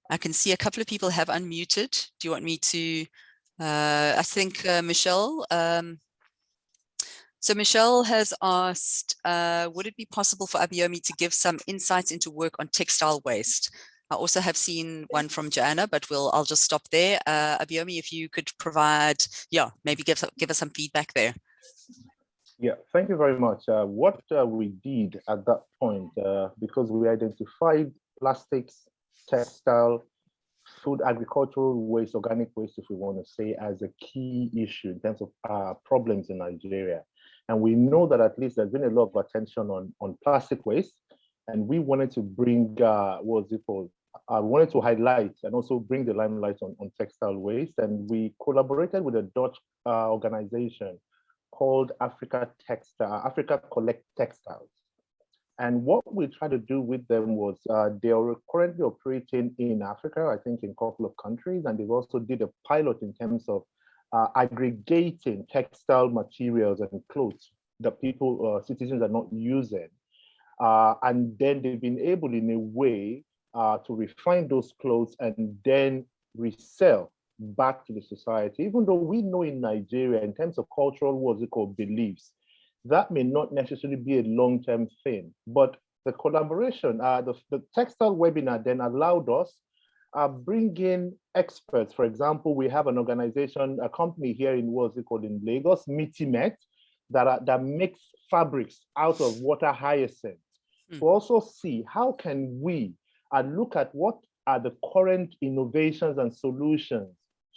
I can see a couple of people have unmuted. Do you want me to, I think Michelle. So Michelle has asked, would it be possible for Abiomi to give some insights into work on textile waste? I also have seen one from Joanna, but I'll just stop there. Abiomi, if you could provide, maybe give us some feedback there. Yeah, thank you very much. What we did at that point, because we identified plastics, textile, food, agricultural waste, organic waste, if we want to say, as a key issue in terms of problems in Nigeria. And we know that at least there's been a lot of attention on plastic waste, and we wanted to bring, we wanted to highlight and also bring the limelight on textile waste. And we collaborated with a Dutch organization called Africa Collect Textiles. And what we tried to do with them was they are currently operating in Africa, I think in a couple of countries, and they've also did a pilot in terms of aggregating textile materials and clothes that citizens are not using. And then they've been able in a way to refine those clothes and then resell back to the society, even though we know in Nigeria, in terms of cultural, beliefs, that may not necessarily be a long-term thing. But the collaboration, the textile webinar then allowed us bring in experts. For example, we have an organization, a company here in in Lagos, Mitimet, that makes fabrics out of water hyacinth. To also see how can we look at what are the current innovations and solutions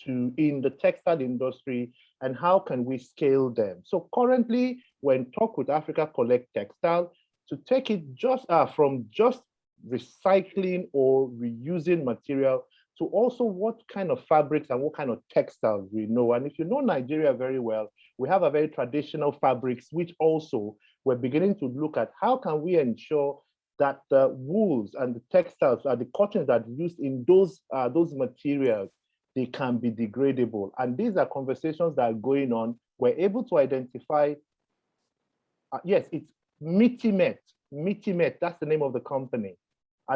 in the textile industry, and how can we scale them? So currently, when Talk with Africa Collect Textile, to take it just from just recycling or reusing material to also what kind of fabrics and what kind of textiles we know. And if you know Nigeria very well, we have a very traditional fabrics, which also we're beginning to look at how can we ensure that the wools and the textiles and the cottons that are used in those materials, they can be degradable. And these are conversations that are going on. We're able to identify, yes, it's Mitimet, that's the name of the company.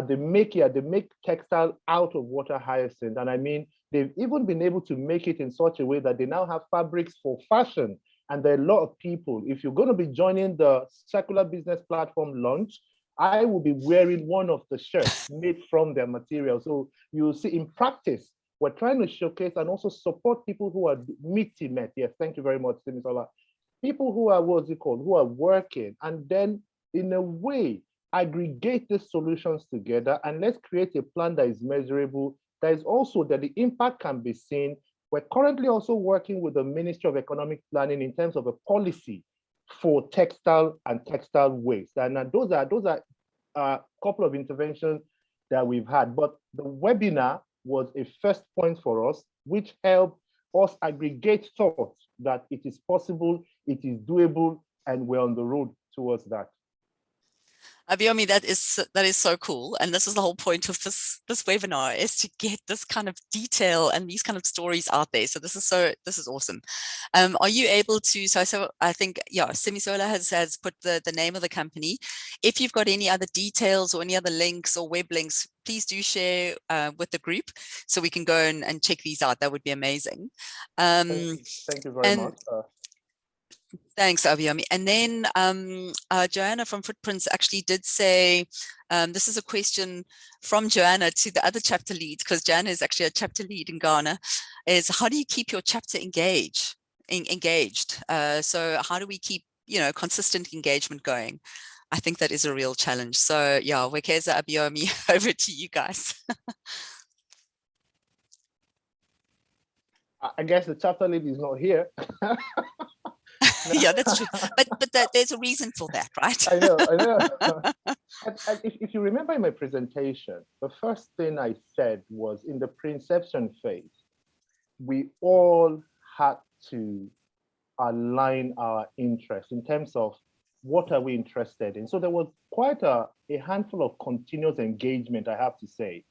They make textile out of water hyacinth. And I mean, they've even been able to make it in such a way that they now have fabrics for fashion. And there are a lot of people, if you're going to be joining the Circular Business Platform launch, I will be wearing one of the shirts made from their material. So you'll see in practice, we're trying to showcase and also support people who are Mitimet. Yes, thank you very much, Simisola. People who are, who are working, and then in a way, aggregate these solutions together and let's create a plan that is measurable, that is also that the impact can be seen. We're currently also working with the Ministry of Economic Planning in terms of a policy for textile and textile waste. And those are a couple of interventions that we've had. But the webinar was a first point for us, which helped us aggregate thoughts that it is possible, it is doable, and we're on the road towards that. Abiomi, that is so cool, and this is the whole point of this webinar, is to get this kind of detail and these kind of stories out there. So this is awesome. Are you able to? So I think Simisola has put the name of the company. If you've got any other details or any other links or web links, please do share with the group so we can go and check these out. That would be amazing. Thank you very much. Thanks, Abiomi. And then Joanna from Footprints actually did say, this is a question from Joanna to the other chapter leads, because Joanna is actually a chapter lead in Ghana, is how do you keep your chapter engaged? So how do we keep, consistent engagement going? I think that is a real challenge. So yeah, Wekeza, Abiomi, over to you guys. I guess the chapter lead is not here. Yeah, that's true. But there's a reason for that, right? I know. And if you remember in my presentation, the first thing I said was in the pre-inception phase, we all had to align our interests in terms of what are we interested in. So there was quite a handful of continuous engagement, I have to say.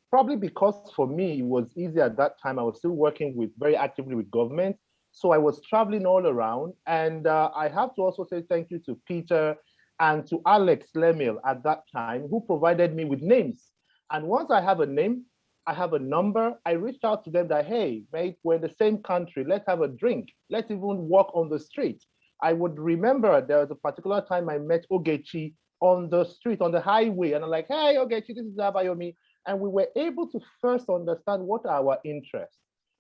Probably because for me, it was easy at that time. I was still working very actively with government. So I was traveling all around, and I have to also say thank you to Peter and to Alex Lemil at that time, who provided me with names. And once I have a name, I have a number, I reached out to them that, hey, mate, we're in the same country, let's have a drink. Let's even walk on the street. I would remember there was a particular time I met Ogechi on the street, on the highway, and I'm like, hey, Ogechi, this is Abayomi. And we were able to first understand what are our interests.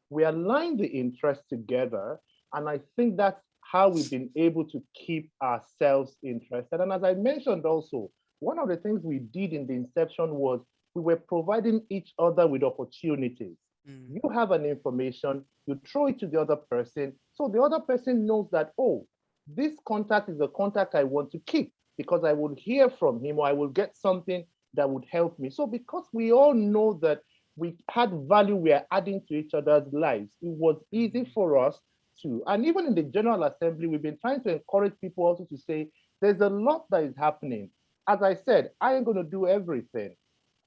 We align the interests together, and I think that's how we've been able to keep ourselves interested. And as I mentioned also, one of the things we did in the inception was we were providing each other with opportunities. You have an information, you throw it to the other person, so the other person knows that, oh, this contact is a contact I want to keep because I will hear from him or I will get something that would help me. So because we all know that we had value we are adding to each other's lives, it was easy for us to, and even in the General Assembly, we've been trying to encourage people also to say, there's a lot that is happening. As I said, I ain't going to do everything.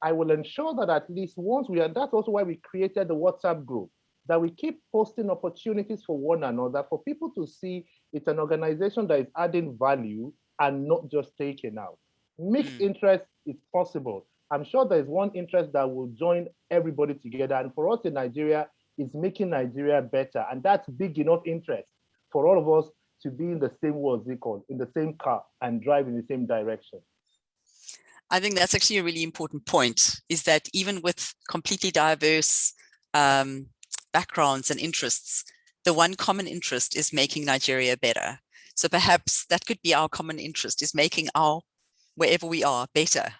I will ensure that at least once we are, that's also why we created the WhatsApp group, that we keep posting opportunities for one another, for people to see it's an organization that is adding value and not just taking out. Mixed interest is possible. I'm sure there's one interest that will join everybody together. And for us in Nigeria, it's making Nigeria better. And that's big enough interest for all of us to be in the same, in the same car and drive in the same direction. I think that's actually a really important point, is that even with completely diverse backgrounds and interests, the one common interest is making Nigeria better. So perhaps that could be our common interest, is making our, wherever we are, better.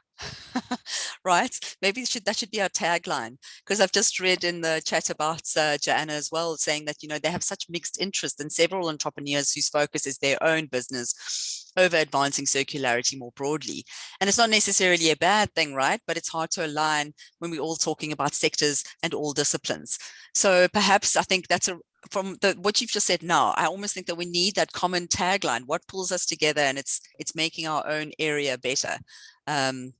right? Maybe that should be our tagline, because I've just read in the chat about Joanna as well, saying that, you know, they have such mixed interest, and several entrepreneurs whose focus is their own business over advancing circularity more broadly. And it's not necessarily a bad thing, right? But it's hard to align when we're all talking about sectors and all disciplines. So perhaps I think that's from what you've just said now, I almost think that we need that common tagline, what pulls us together, and it's making our own area better. I'm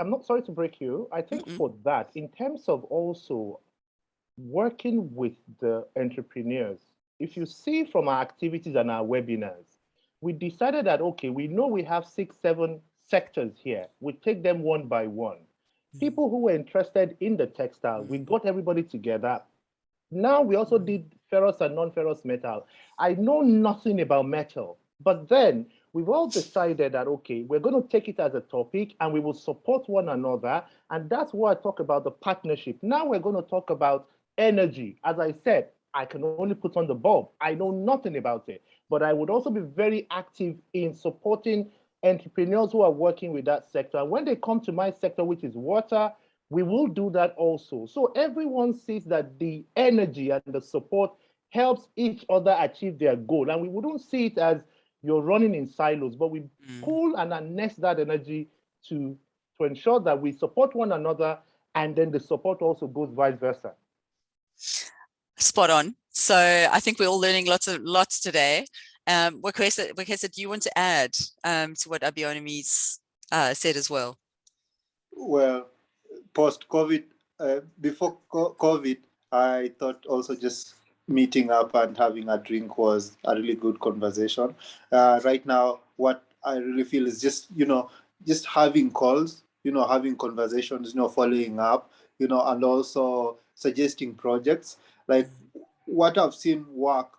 not sorry to break you. I think for that, in terms of also working with the entrepreneurs, if you see from our activities and our webinars, we decided that, okay, we know we have 6, 7 sectors here. We take them one by one. People who were interested in the textile, we got everybody together. Now we also did ferrous and non-ferrous metal. I know nothing about metal, but then we've all decided that, okay, we're going to take it as a topic and we will support one another. And that's why I talk about the partnership. Now we're going to talk about energy. As I said, I can only put on the bulb. I know nothing about it, but I would also be very active in supporting entrepreneurs who are working with that sector. And when they come to my sector, which is water, we will do that also. So everyone sees that the energy and the support helps each other achieve their goal. And we wouldn't see it as you're running in silos, but we pull and harness that energy to ensure that we support one another, and then the support also goes vice versa. Spot on. So I think we're all learning lots today. Wekesa, do you want to add to what Abionomi's said as well? Well, post-COVID, before COVID, I thought also just meeting up and having a drink was a really good conversation. Right now, what I really feel is just, just having calls, having conversations, following up, and also suggesting projects. Like what I've seen work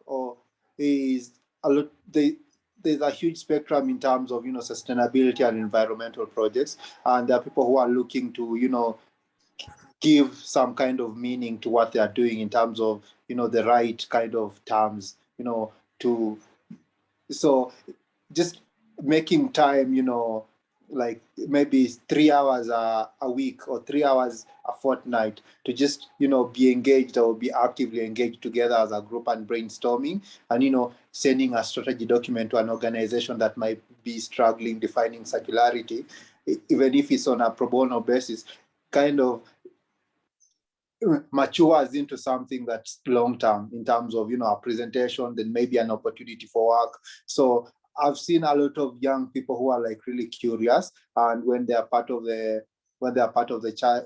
is a lot. There's a huge spectrum in terms of, sustainability and environmental projects. And there are people who are looking to, give some kind of meaning to what they are doing in terms of, the right kind of terms, so just making time, like maybe 3 hours a week or 3 hours a fortnight to just, be engaged or be actively engaged together as a group and brainstorming and, sending a strategy document to an organization that might be struggling defining circularity, even if it's on a pro bono basis, kind of matures into something that's long-term in terms of, a presentation, then maybe an opportunity for work. So I've seen a lot of young people who are like really curious, and when they are part of the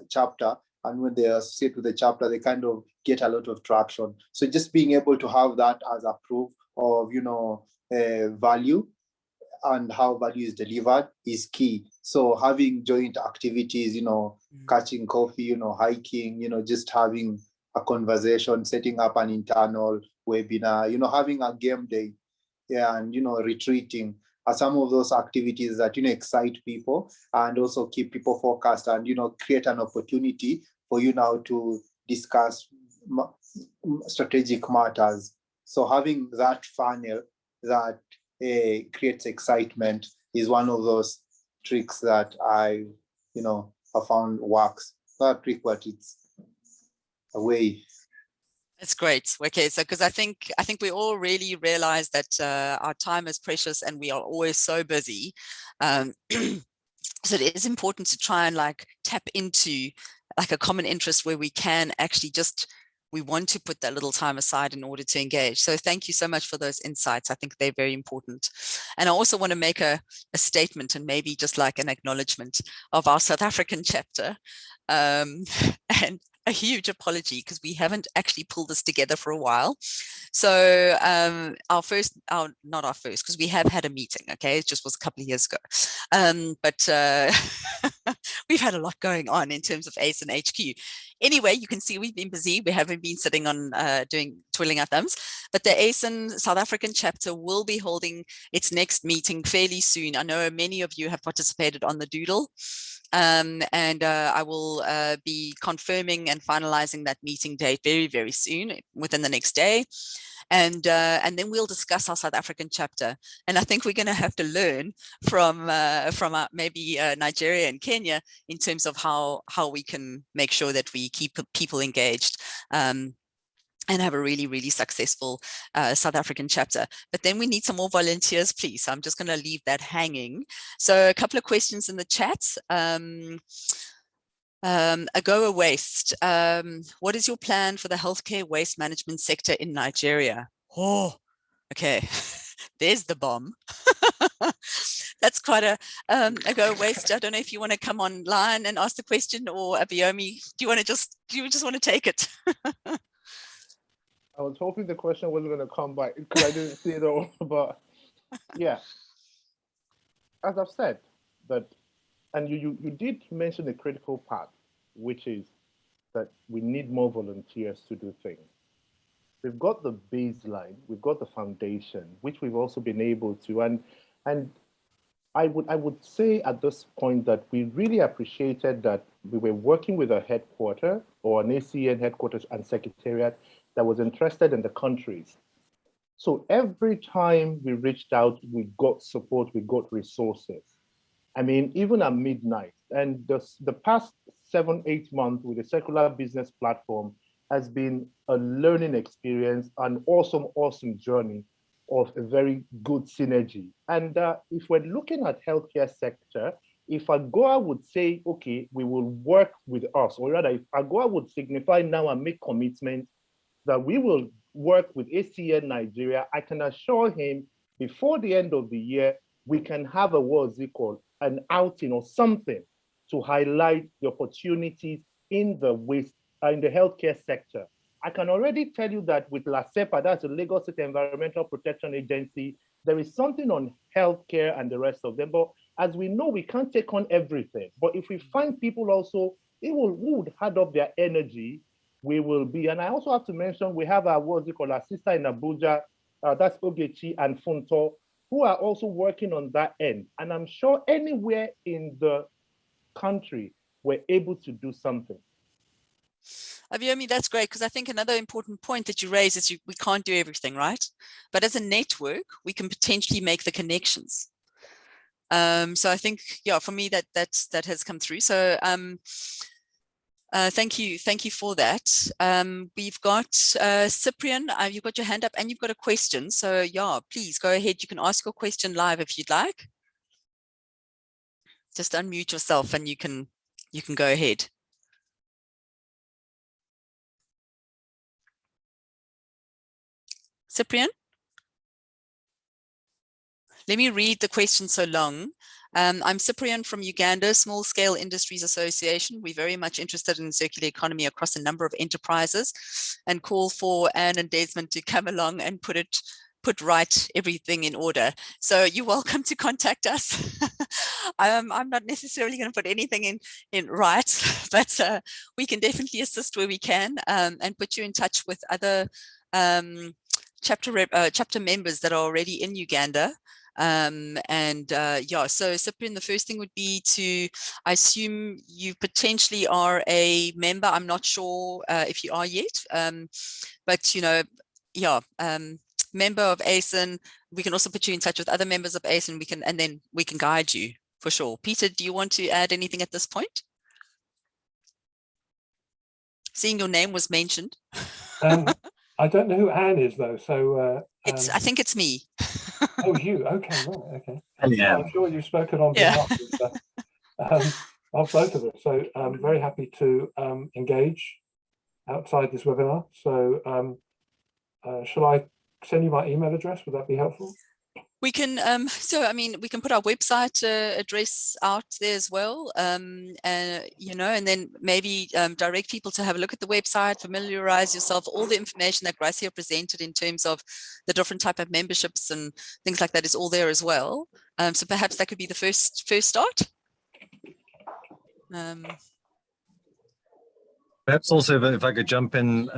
chapter and when they associate with the chapter, they kind of get a lot of traction. So just being able to have that as a proof of, value and how value is delivered is key. So having joint activities, catching coffee, hiking, just having a conversation, setting up an internal webinar, having a game day, and, retreating are some of those activities that, excite people and also keep people focused and, create an opportunity for you now to discuss strategic matters. So having that funnel that creates excitement is one of those tricks that I, have found works. Not a trick, but it's a way. That's great. Okay, so because I think we all really realize that our time is precious and we are always so busy. So it is important to try and like tap into like a common interest where we can actually we want to put that little time aside in order to engage. So thank you so much for those insights. I think they're very important. And I also want to make a statement and maybe just like an acknowledgement of our South African chapter. And a huge apology because we haven't actually pulled this together for a while. So not our first, because we have had a meeting, okay? It just was a couple of years ago. But we've had a lot going on in terms of ACEN HQ. Anyway, you can see we've been busy. We haven't been sitting on twiddling our thumbs. But the ACEN South African chapter will be holding its next meeting fairly soon. I know many of you have participated on the doodle. And I will be confirming and finalizing that meeting date very, very soon, within the next day. and then we'll discuss our South African chapter. And I think we're going to have to learn from maybe Nigeria and Kenya in terms of how we can make sure that we keep people engaged. And have a really, really successful South African chapter. But then we need some more volunteers, please. So I'm just going to leave that hanging. So a couple of questions in the chat. AGOA Waste. What is your plan for the healthcare waste management sector in Nigeria? Oh, okay. There's the bomb. That's quite a AGOA Waste. I don't know if you want to come online and ask the question, or Abiyomi, do you just want to take it? I was hoping the question wasn't going to come back because I didn't see it all. But yeah, as I've said, that, and you did mention a critical part, which is that we need more volunteers to do things. We've got the baseline, we've got the foundation, which we've also been able to, and I would say at this point that we really appreciated that we were working with a headquarter or an ACEN headquarters and secretariat that was interested in the countries. So every time we reached out, we got support, we got resources. I mean, even at midnight. And the past 7-8 months with the Circular Business Platform has been a learning experience, an awesome journey of a very good synergy. And if we're looking at healthcare sector, if AGOA would say, okay, we will work with us, or rather if AGOA would signify now and make commitment that we will work with ACEN Nigeria, I can assure him before the end of the year, we can have a, what's it called, an outing or something to highlight the opportunities in the waste, in the healthcare sector. I can already tell you that with LASEPA, that's the Lagos State Environmental Protection Agency, there is something on healthcare and the rest of them. But as we know, we can't take on everything. But if we find people also who would add up their energy, we will be. And I also have to mention, we have our, what's it called, our sister in Abuja, that's Ogechi and Funto, who are also working on that end. And I'm sure anywhere in the country, we're able to do something. Abiyomi, that's great, because I think another important point that you raise is we can't do everything, right? But as a network, we can potentially make the connections. So I think, yeah, for me, that has come through. So thank you for that. We've got Cyprian, you've got your hand up and you've got a question. So yeah, please go ahead. You can ask your question live if you'd like. Just unmute yourself and you can go ahead. Cyprian? Let me read the question so long. I'm Cyprian from Uganda, Small Scale Industries Association. We're very much interested in circular economy across a number of enterprises and call for Anne and Desmond to come along and put right everything in order. So you're welcome to contact us. I'm not necessarily going to put anything in right, but we can definitely assist where we can and put you in touch with other chapter members that are already in Uganda. Yeah, so Cyprian, the first thing would be to, I assume you potentially are a member. I'm not sure if you are yet, but you know, yeah, member of ACEN. We can also put you in touch with other members of ACEN. And then we can guide you for sure. Peter, do you want to add anything at this point? Seeing your name was mentioned. I don't know who Anne is though, so I think it's me. Oh, you? Okay, right, okay. Yeah. I'm sure you've spoken on behalf of both of us. So I'm very happy to engage outside this webinar. So shall I send you my email address? Would that be helpful? We can, so I mean, we can put our website address out there as well, you know, and then maybe direct people to have a look at the website, familiarize yourself. All the information that Gracia presented in terms of the different type of memberships and things like that is all there as well. So perhaps that could be the first start. Perhaps also, if I could jump in,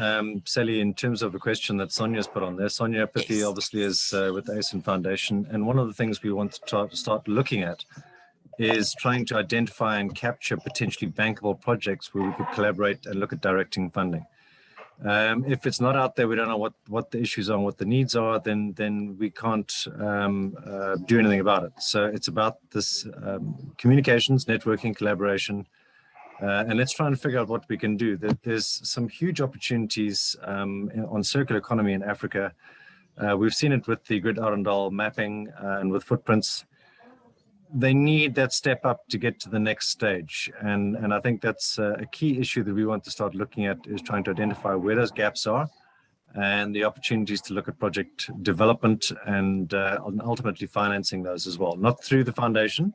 Sally, in terms of a question that Sonia's put on there. Sonia Pithy, yes, obviously is with the ACEN Foundation. And one of the things we want to start looking at is trying to identify and capture potentially bankable projects where we could collaborate and look at directing funding. If it's not out there, we don't know what the issues are and what the needs are, then we can't do anything about it. So it's about this communications, networking, collaboration, and let's try and figure out what we can do. There's some huge opportunities on circular economy in Africa. We've seen it with the Grid Arendal mapping and with footprints. They need that step up to get to the next stage. And I think that's a key issue that we want to start looking at, is trying to identify where those gaps are and the opportunities to look at project development and ultimately financing those as well. Not through the foundation,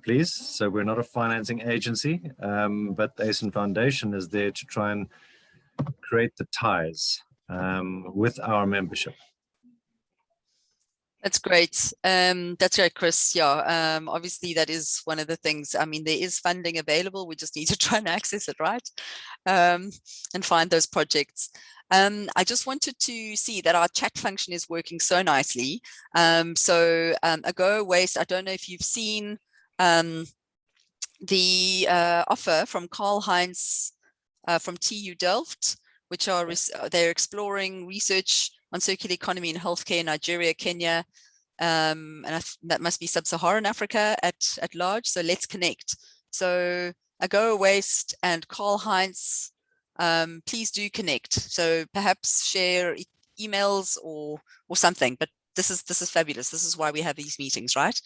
please. So we're not a financing agency, but the ACEN Foundation is there to try and create the ties with our membership. That's great. That's right, Chris. Yeah, obviously that is one of the things. I mean, there is funding available. We just need to try and access it, right? And find those projects. I just wanted to see that our chat function is working so nicely. Ago Waste, I don't know if you've seen the offer from Karl Heinz from TU Delft, which are they're exploring research on circular economy in healthcare in Nigeria, Kenya, and that must be sub-Saharan Africa at large. So let's connect. So Ago Waste and Karl Heinz, please do connect. So perhaps share emails or something. But this is fabulous. This is why we have these meetings, right?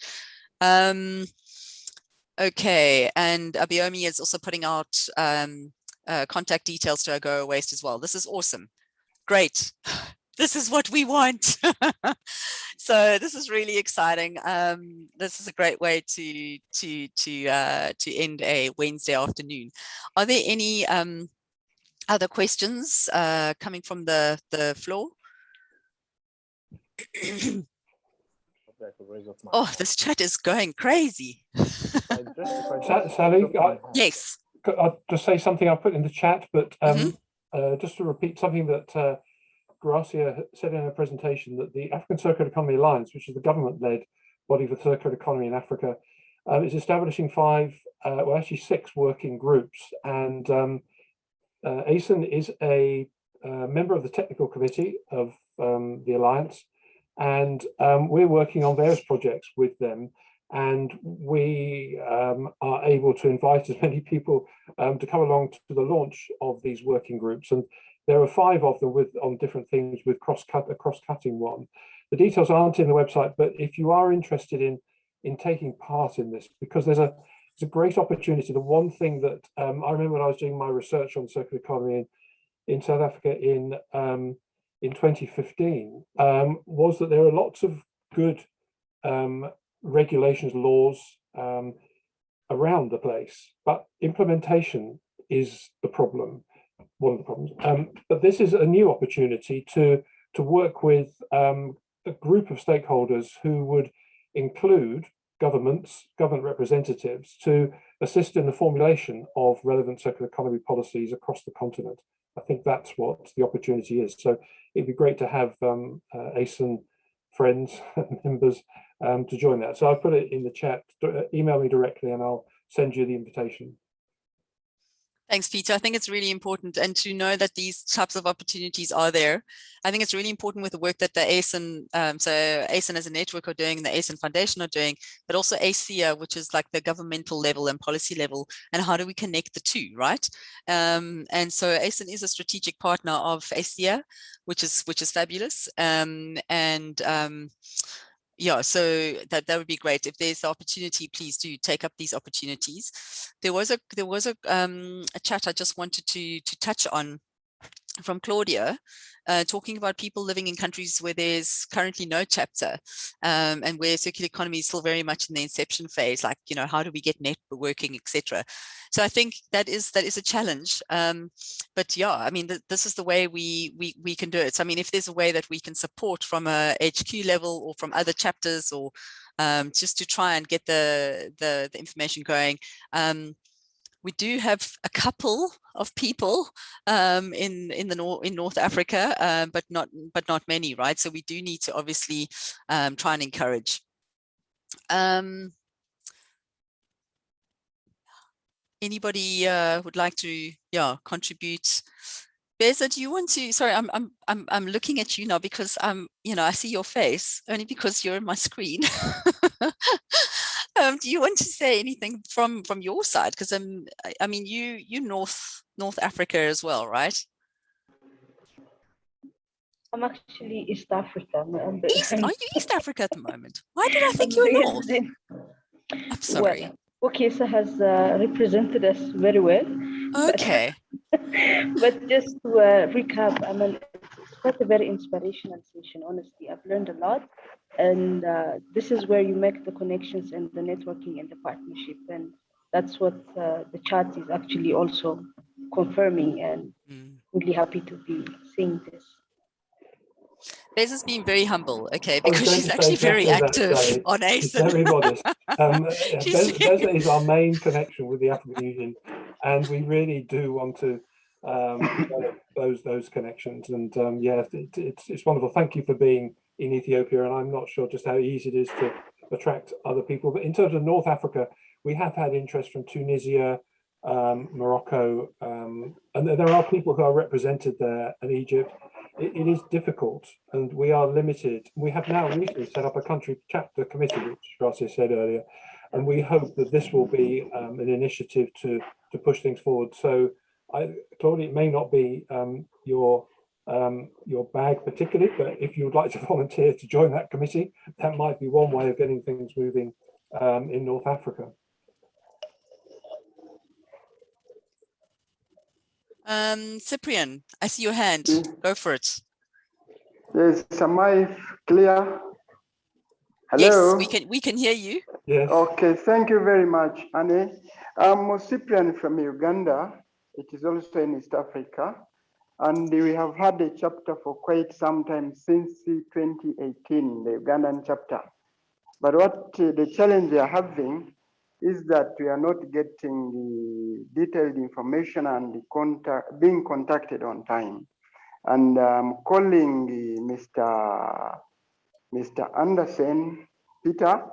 Okay, and Abiomi is also putting out contact details to Ago Waste as well. This is awesome. Great. This is what we want. So this is really exciting. This is a great way to end a Wednesday afternoon. Are there any other questions coming from the floor? Oh, this chat is going crazy. Sally, yes. I'll just say something I put in the chat, but just to repeat something that Gracia said in her presentation, that the African Circular Economy Alliance, which is the government-led body for circular economy in Africa, is establishing 6 working groups. And ACEN is a member of the technical committee of the Alliance, and we're working on various projects with them. And we are able to invite as many people to come along to the launch of these working groups. And there are 5 of them on different things, with a cross-cutting one. The details aren't in the website, but if you are interested in taking part in this, because it's a great opportunity. The one thing that I remember when I was doing my research on circular economy in South Africa in 2015 was that there are lots of good regulations, laws around the place, but implementation is the problem. One of the problems. But this is a new opportunity to work with a group of stakeholders who would include government representatives to assist in the formulation of relevant circular economy policies across the continent. I think that's what the opportunity is. So it'd be great to have ACEN friends and members to join that. So I'll put it in the chat. Email me directly and I'll send you the invitation. Thanks, Peter. I think it's really important, and to know that these types of opportunities are there. I think it's really important with the work that the ACEN, so ACEN as a network are doing, the ACEN Foundation are doing, but also ACEA, which is like the governmental level and policy level, and how do we connect the two, right? And so ACEN is a strategic partner of ACEA, which is fabulous, yeah, so that would be great. If there's the opportunity, please do take up these opportunities. There was a chat I just wanted to touch on from Claudia, talking about people living in countries where there's currently no chapter, and where circular economy is still very much in the inception phase, like, you know, how do we get networking, etc. So I think that is a challenge. But yeah, I mean, this is the way we can do it. So I mean, if there's a way that we can support from a HQ level or from other chapters, or just to try and get the information going. We do have a couple of people in North Africa, but not many, right? So we do need to obviously try and encourage. Anybody would like to contribute Beza, do you want to? Sorry, I'm looking at you now because I see your face only because you're on my screen. Do you want to say anything from your side? Because I mean, you North Africa as well, right? I'm actually East Africa. Are you East Africa at the moment? Why did I think you were North? I'm sorry. Well, Okesa has represented us very well. Okay. But just to recap, I mean, it's quite a very inspirational session, honestly. I've learned a lot. And this is where you make the connections and the networking and the partnership. And that's what the chat is actually also confirming, and really happy to be seeing this. Beza's being very humble, okay, because she's actually very active on ACEN. She's very modest. Beza is our main connection with the African Union, and we really do want to develop those connections. And yeah, it's wonderful. Thank you for being in Ethiopia, and I'm not sure just how easy it is to attract other people. But in terms of North Africa, we have had interest from Tunisia, Morocco, and there are people who are represented there, and Egypt. It is difficult, and we are limited. We have now recently set up a country chapter committee, which Gracia said earlier, and we hope that this will be an initiative to push things forward. So, Claudia, it may not be your bag particularly, but if you would like to volunteer to join that committee, that might be one way of getting things moving in North Africa. Cyprian, I see your hand. Go for it. Yes, am I clear? Hello? Yes, we can hear you. Yes. Okay, thank you very much, Annie. I'm Cyprian from Uganda. It is also in East Africa. And we have had a chapter for quite some time, since 2018, the Ugandan chapter. But what the challenge we are having is that we are not getting the detailed information and the being contacted on time. And I'm calling Mr. Anderson, Peter,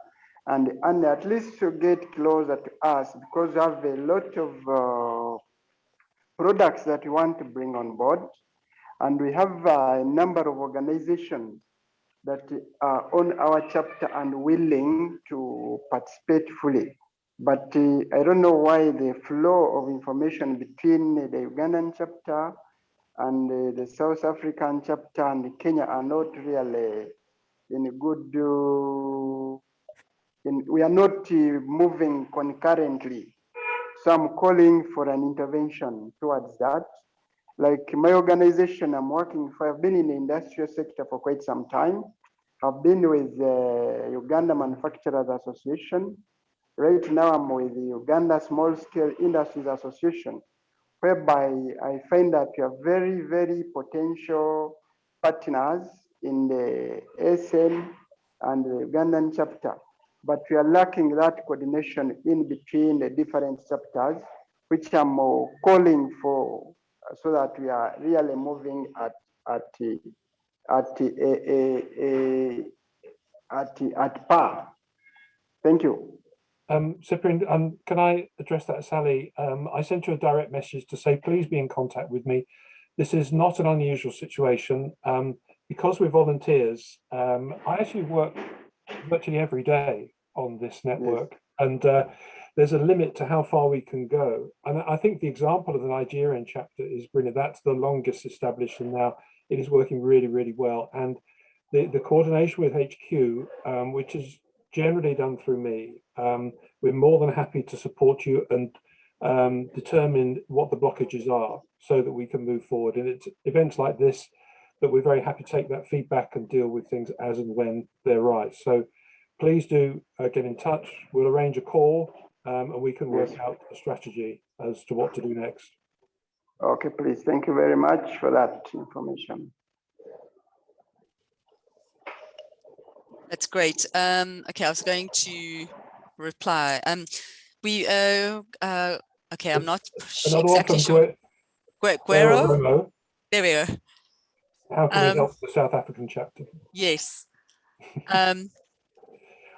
and at least to get closer to us, because we have a lot of products that we want to bring on board. And we have a number of organizations that are on our chapter and willing to participate fully. But I don't know why the flow of information between the Ugandan chapter and the South African chapter and Kenya are not really in a good, we are not moving concurrently. So I'm calling for an intervention towards that. Like my organization I'm working for, I've been in the industrial sector for quite some time. I've been with the Uganda Manufacturers Association. Right now I'm with the Uganda Small Scale Industries Association, whereby I find that we are very, very potential partners in the ACEN and the Ugandan chapter. But we are lacking that coordination in between the different chapters, which I'm calling for, so that we are really moving at par. Thank you. Cyprian, can I address that, Sally? I sent you a direct message to say, please be in contact with me. This is not an unusual situation. Because we're volunteers, I actually work virtually every day on this network. Yes. And there's a limit to how far we can go. And I think the example of the Nigerian chapter is brilliant. That's the longest established, and now it is working really, really well. And the coordination with HQ, which is generally done through me, we're more than happy to support you and determine what the blockages are so that we can move forward. And it's events like this that we're very happy to take that feedback and deal with things as and when they arise. So please do get in touch. We'll arrange a call and we can work out a strategy as to what to do next. Okay, please. Thank you very much for that information. That's great. Okay, I was going to reply. Okay, I'm not exactly sure. Guero? There we go. How can we help the South African chapter? Yes.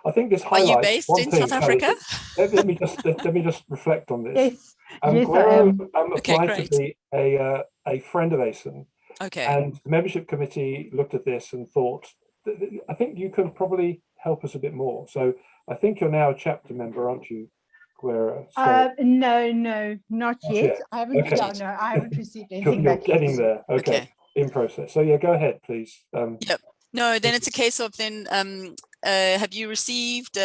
I think this Are you highlights based one in thing. South Africa? Let me just reflect on this. Yes, yes, I Guero am. Okay, applied to great. be a friend of ACEN, Okay. and the membership committee looked at this and thought, I think you can probably help us a bit more. So I think you're now a chapter member, aren't you, Guero? So, No, not yet. yet. I haven't. Okay. Yeah, no, I haven't received anything You're back yet. getting there. Okay. Okay. In process. So yeah, go ahead, please. Yep. No, then it's a case of then have you received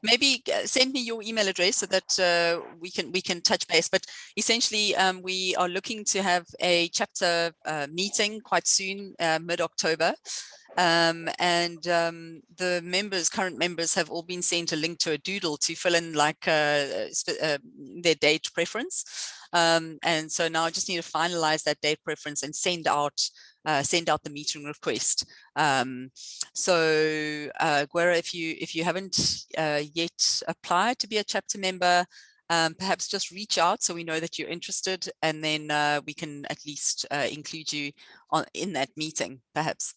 maybe send me your email address so that we can touch base. But essentially, we are looking to have a chapter meeting quite soon, mid-October. The current members have all been sent a link to a doodle to fill in like their date preference. And so now I just need to finalize that date preference and send out the meeting request. Guero, if you haven't yet applied to be a chapter member, perhaps just reach out so we know that you're interested, and then we can at least include you in that meeting, perhaps.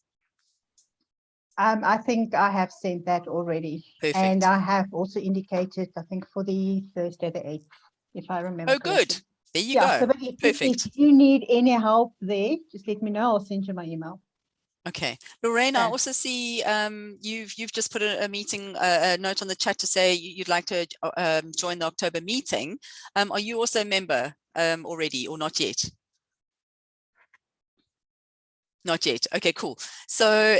I think I have sent that already. Perfect. And I have also indicated, I think, for the Thursday the 8th, if I remember. Oh, correctly. good. There you Yeah, go. so but Perfect. if you need any help there, just let me know. I'll send you my email. Okay, Lorraine, I Okay. also see you've just put a meeting a note on the chat to say you'd like to join the October meeting. Are you also a member already or not yet? Not yet. Okay, cool. So,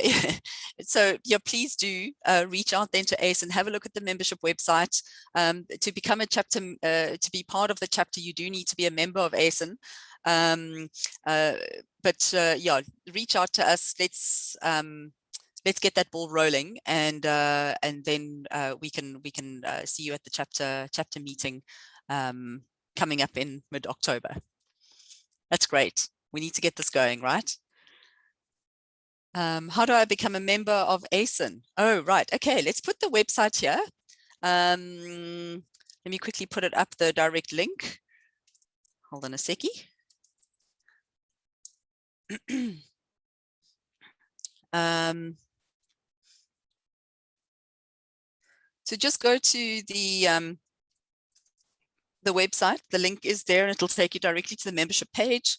yeah, please do reach out then to ACE and have a look at the membership website. To become a chapter, to be part of the chapter, you do need to be a member of ACEN. Yeah, reach out to us. Let's get that ball rolling, and then we can see you at the chapter meeting coming up in mid-October. That's great. We need to get this going, right? How do I become a member of ACEN? Oh, right. Okay, let's put the website here. Let me quickly put it up, the direct link. Hold on a seckie. So just go to the website. The link is there, and it'll take you directly to the membership page.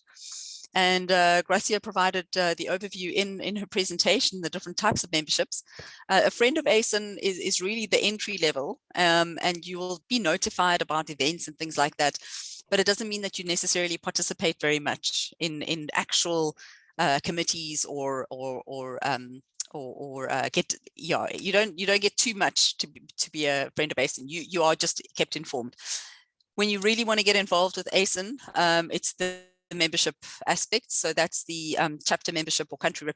And Gracia provided the overview in her presentation, the different types of memberships. A friend of ACEN is really the entry level, and you will be notified about events and things like that. But it doesn't mean that you necessarily participate very much in actual committees or get, yeah, you don't get too much to be a friend of ACEN. You are just kept informed. When you really want to get involved with ACEN, it's the membership aspect. So that's the chapter membership or country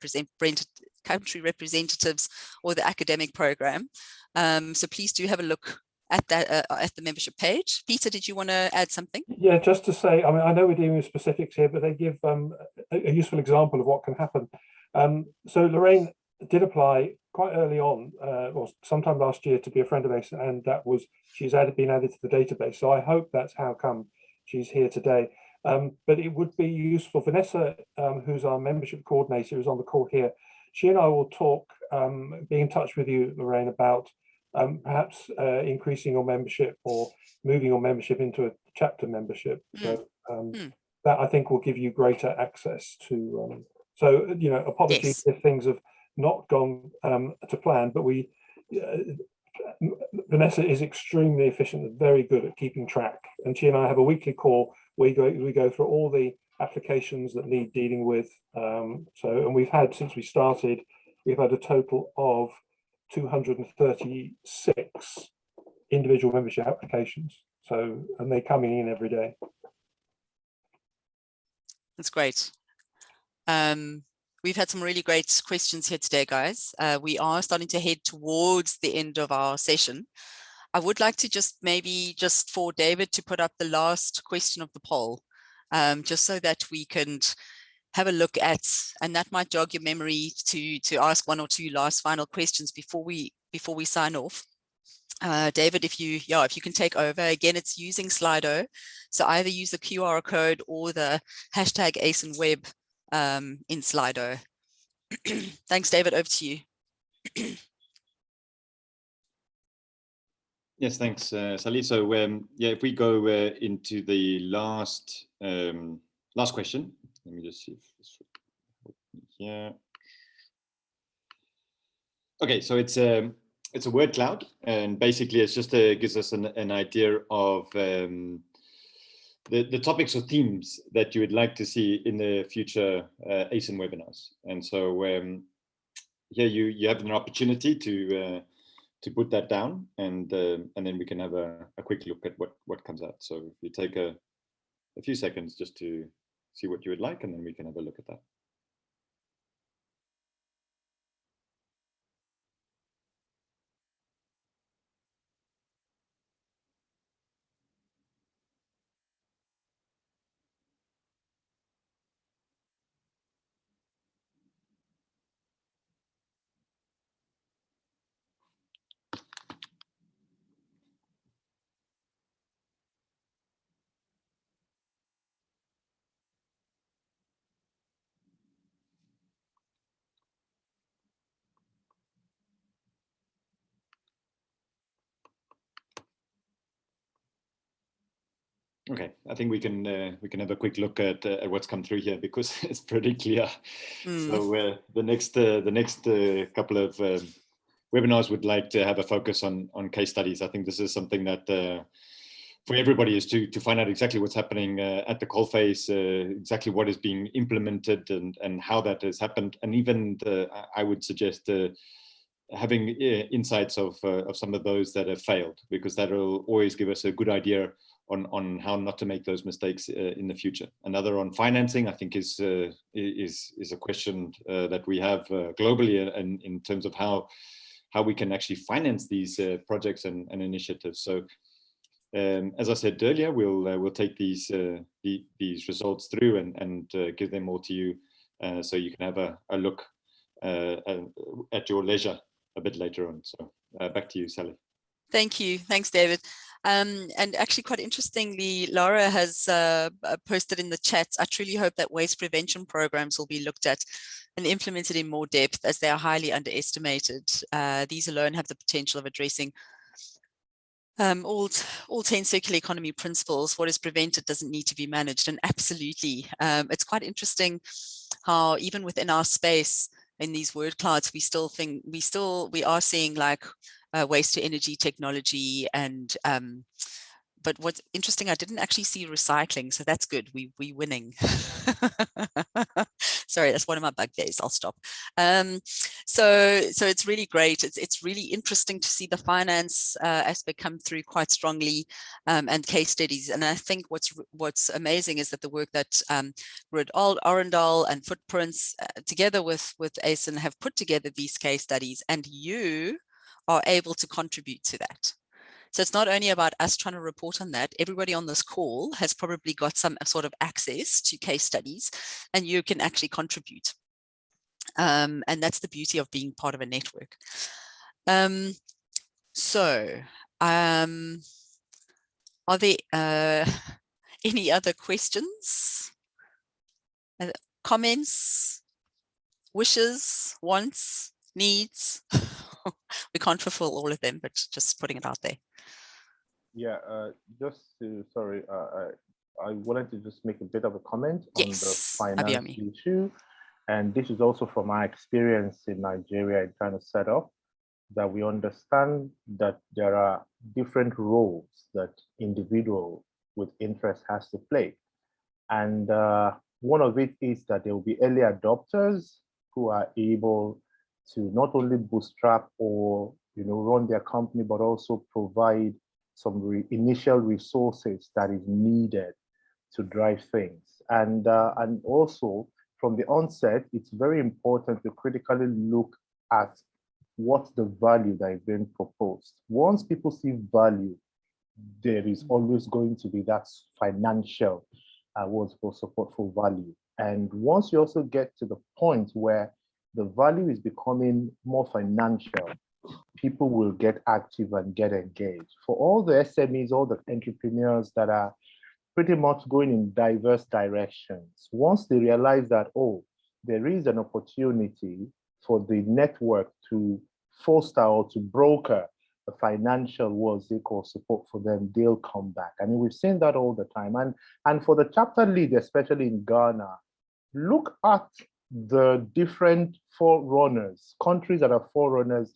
representatives or the academic program. So please do have a look at that at the membership page. Peter, did you want to add something? Yeah, just to say, I mean, I know we're dealing with specifics here, but they give a useful example of what can happen. So Lorraine did apply quite early on, or sometime last year, to be a friend of ACEN, and that was, she's been added to the database. So I hope that's how come she's here today. But it would be useful. Vanessa, who's our membership coordinator, who's on the call here, she and I will talk, be in touch with you, Lorraine, about perhaps increasing your membership or moving your membership into a chapter membership. So that, I think, will give you greater access to. So, you know, apologies if things have not gone to plan, but Vanessa is extremely efficient and very good at keeping track. And she and I have a weekly call where we go through all the applications that need dealing with. And we've had, since we started, we've had a total of 236 individual membership applications. So, and they're coming in every day. That's great. We've had some really great questions here today, guys. We are starting to head towards the end of our session. I would like to just for David to put up the last question of the poll, just so that we can have a look at, and that might jog your memory to ask one or two last final questions before we sign off. David, if you can take over. Again, it's using Slido. So either use the QR code or the hashtag ACENWeb in Slido. Thanks, David, over to you. Yes, thanks, Sally. So yeah, if we go into the last question, let me just see if this here. Okay, so it's a word cloud, and basically it's just gives us an idea of the topics or themes that you would like to see in the future ACEN webinars. And so here you have an opportunity to put that down, and then we can have a quick look at what comes out. So if you take a few seconds just to see what you would like, and then we can have a look at that. Okay, I think we can have a quick look at what's come through here, because it's pretty clear. So the next couple of webinars would like to have a focus on case studies. I think this is something that for everybody is to find out exactly what's happening at the coalface, exactly what is being implemented and how that has happened, and even I would suggest having insights of some of those that have failed, because that will always give us a good idea on how not to make those mistakes in the future. Another on financing, I think, is a question that we have globally, and in terms of how we can actually finance these projects and initiatives. So as I said earlier, we'll take these results through and give them all to you, so you can have a look at your leisure a bit later on. So back to you, Sally. Thank you. Thanks, David. And actually, quite interestingly, Laura has posted in the chat, I truly hope that waste prevention programs will be looked at and implemented in more depth, as they are highly underestimated. These alone have the potential of addressing all 10 circular economy principles. What is prevented doesn't need to be managed. And absolutely, it's quite interesting how even within our space, in these word clouds, we are seeing like waste to energy technology, and but what's interesting, I didn't actually see recycling, so that's good. We winning. Sorry, that's one of my bugbears. I'll stop. So it's really great. It's really interesting to see the finance aspect come through quite strongly, and case studies. And I think what's amazing is that the work that Grid Arendal and Footprints together with ACEN have put together these case studies, and you are able to contribute to that. So it's not only about us trying to report on that. Everybody on this call has probably got some sort of access to case studies, and you can actually contribute. And that's the beauty of being part of a network. Are there any other questions, comments, wishes, wants, needs? We can't fulfill all of them, but just putting it out there. Yeah, sorry, I wanted to just make a bit of a comment on the finance issue. And this is also from my experience in Nigeria in trying to set up, that we understand that there are different roles that individual with interest has to play. And one of it is that there will be early adopters who are able to not only bootstrap or run their company, but also provide some initial resources that is needed to drive things. And also from the onset, it's very important to critically look at what's the value that is being proposed. Once people see value, there is always going to be that financial for support for value. And once you also get to the point where the value is becoming more financial, people will get active and get engaged. For all the SMEs, all the entrepreneurs that are pretty much going in diverse directions, once they realize that, oh, there is an opportunity for the network to foster or to broker the financial what's they call support for them, they'll come back. I mean, we've seen that all the time. And for the chapter lead, especially in Ghana, look at the different forerunners, countries that are forerunners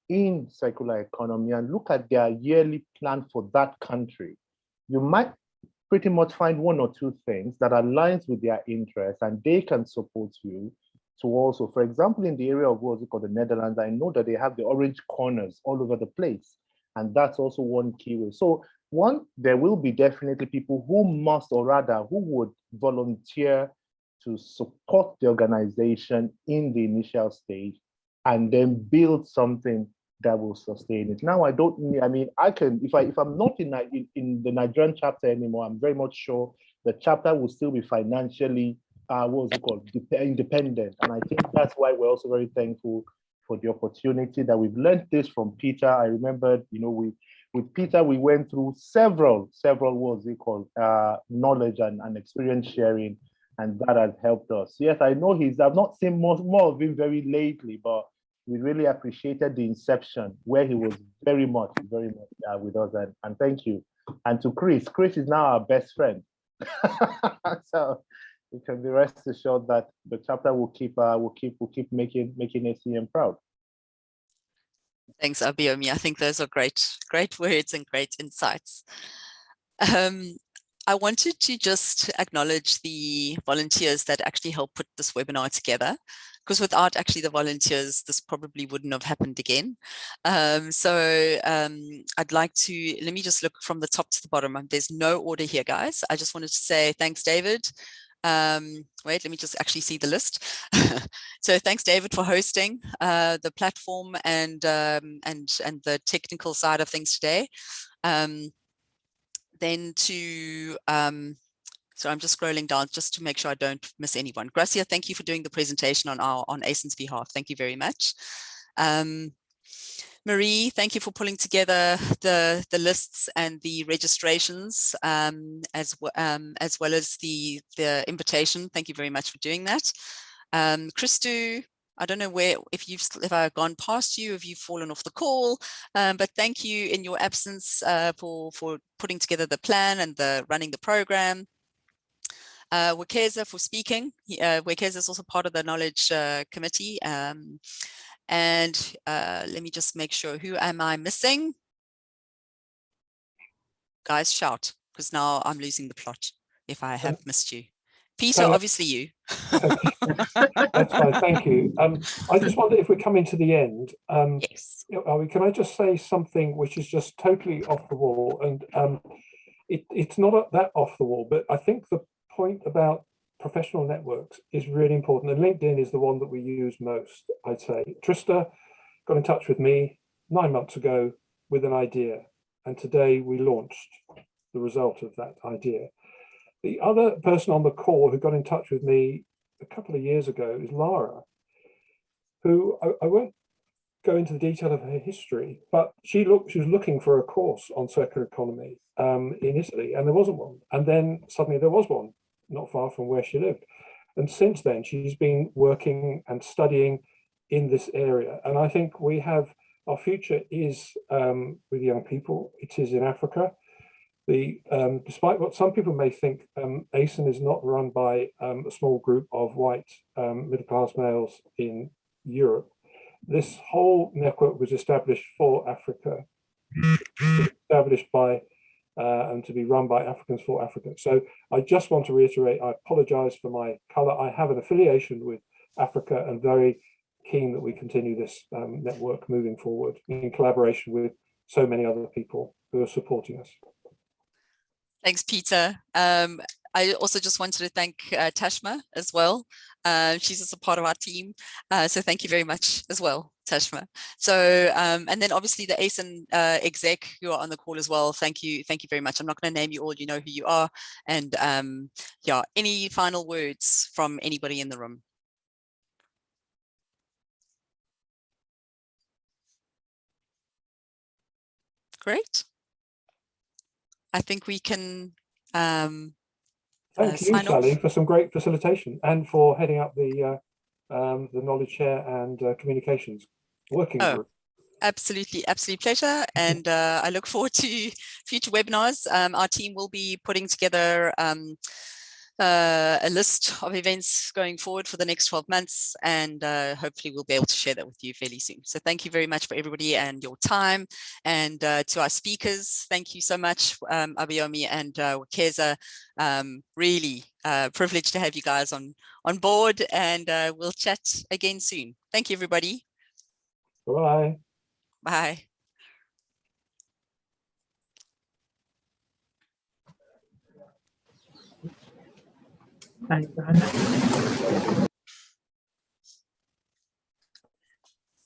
in circular economy, and look at their yearly plan for that country. You might pretty much find one or two things that aligns with their interests, and they can support you to also, for example, in the area of what's called the Netherlands, I know that they have the orange corners all over the place. And that's also one key way. So one, there will be definitely people who must, or rather who would volunteer to support the organization in the initial stage and then build something that will sustain it. Now, I mean, I can, if I'm not in the Nigerian chapter anymore, I'm very much sure the chapter will still be financially, independent. And I think that's why we're also very thankful for the opportunity that we've learned this from Peter. I remember, with Peter, we went through several knowledge and experience sharing, and that has helped us. Yes, I know I've not seen more of him very lately, but we really appreciated the inception where he was very much with us, and thank you. And to Chris is now our best friend. So you can be rest assured that the chapter will keep making ACEN proud. Thanks, Abiomi. I think those are great words and great insights. I wanted to just acknowledge the volunteers that actually helped put this webinar together, because without actually the volunteers, this probably wouldn't have happened again. So I'd like to, let me just look from the top to the bottom. There's no order here, guys. I just wanted to say thanks, David. Wait, let me just actually see the list. So thanks, David, for hosting the platform and the technical side of things today. Then to, so I'm just scrolling down just to make sure I don't miss anyone. Gracia, thank you for doing the presentation on ACEN's behalf. Thank you very much. Marie, thank you for pulling together the lists and the registrations, as well as the invitation. Thank you very much for doing that. Christu, I don't know if I've gone past you, if you've fallen off the call, but thank you in your absence for putting together the plan and running the program. Wekeza for speaking. Wekeza is also part of the knowledge committee. And let me just make sure, who am I missing? Guys, shout, because now I'm losing the plot if I have missed you. Peter, obviously you. That's fine, thank you. I just wonder if we're coming to the end. Yes. Can I just say something which is just totally off the wall? And it's not that off the wall, but I think the point about professional networks is really important. And LinkedIn is the one that we use most, I'd say. Trista got in touch with me 9 months ago with an idea. And today we launched the result of that idea. The other person on the call who got in touch with me a couple of years ago is Lara, who I won't go into the detail of her history, but she was looking for a course on circular economy in Italy, and there wasn't one. And then suddenly there was one not far from where she lived. And since then, she's been working and studying in this area. And I think our future is with young people. It is in Africa. Despite what some people may think, ACEN is not run by a small group of white middle-class males in Europe. This whole network was established for Africa, established by and to be run by Africans for Africa. So I just want to reiterate, I apologize for my color. I have an affiliation with Africa and very keen that we continue this network moving forward in collaboration with so many other people who are supporting us. Thanks, Peter. I also just wanted to thank Tashma as well. She's also part of our team. So thank you very much as well, Tashma. So, and then obviously the ACEN exec who are on the call as well. Thank you very much. I'm not going to name you all, you know who you are. And yeah, any final words from anybody in the room? Great. I think we can thank you, Sally, for some great facilitation and for heading up the knowledge share and communications working group. Absolutely, absolute pleasure. And I look forward to future webinars. Our team will be putting together a list of events going forward for the next 12 months. And hopefully we'll be able to share that with you fairly soon. So thank you very much for everybody and your time. And to our speakers, thank you so much, Abayomi and Wakeza. Really privileged to have you guys on board, and we'll chat again soon. Thank you, everybody. Bye. Bye. Bye.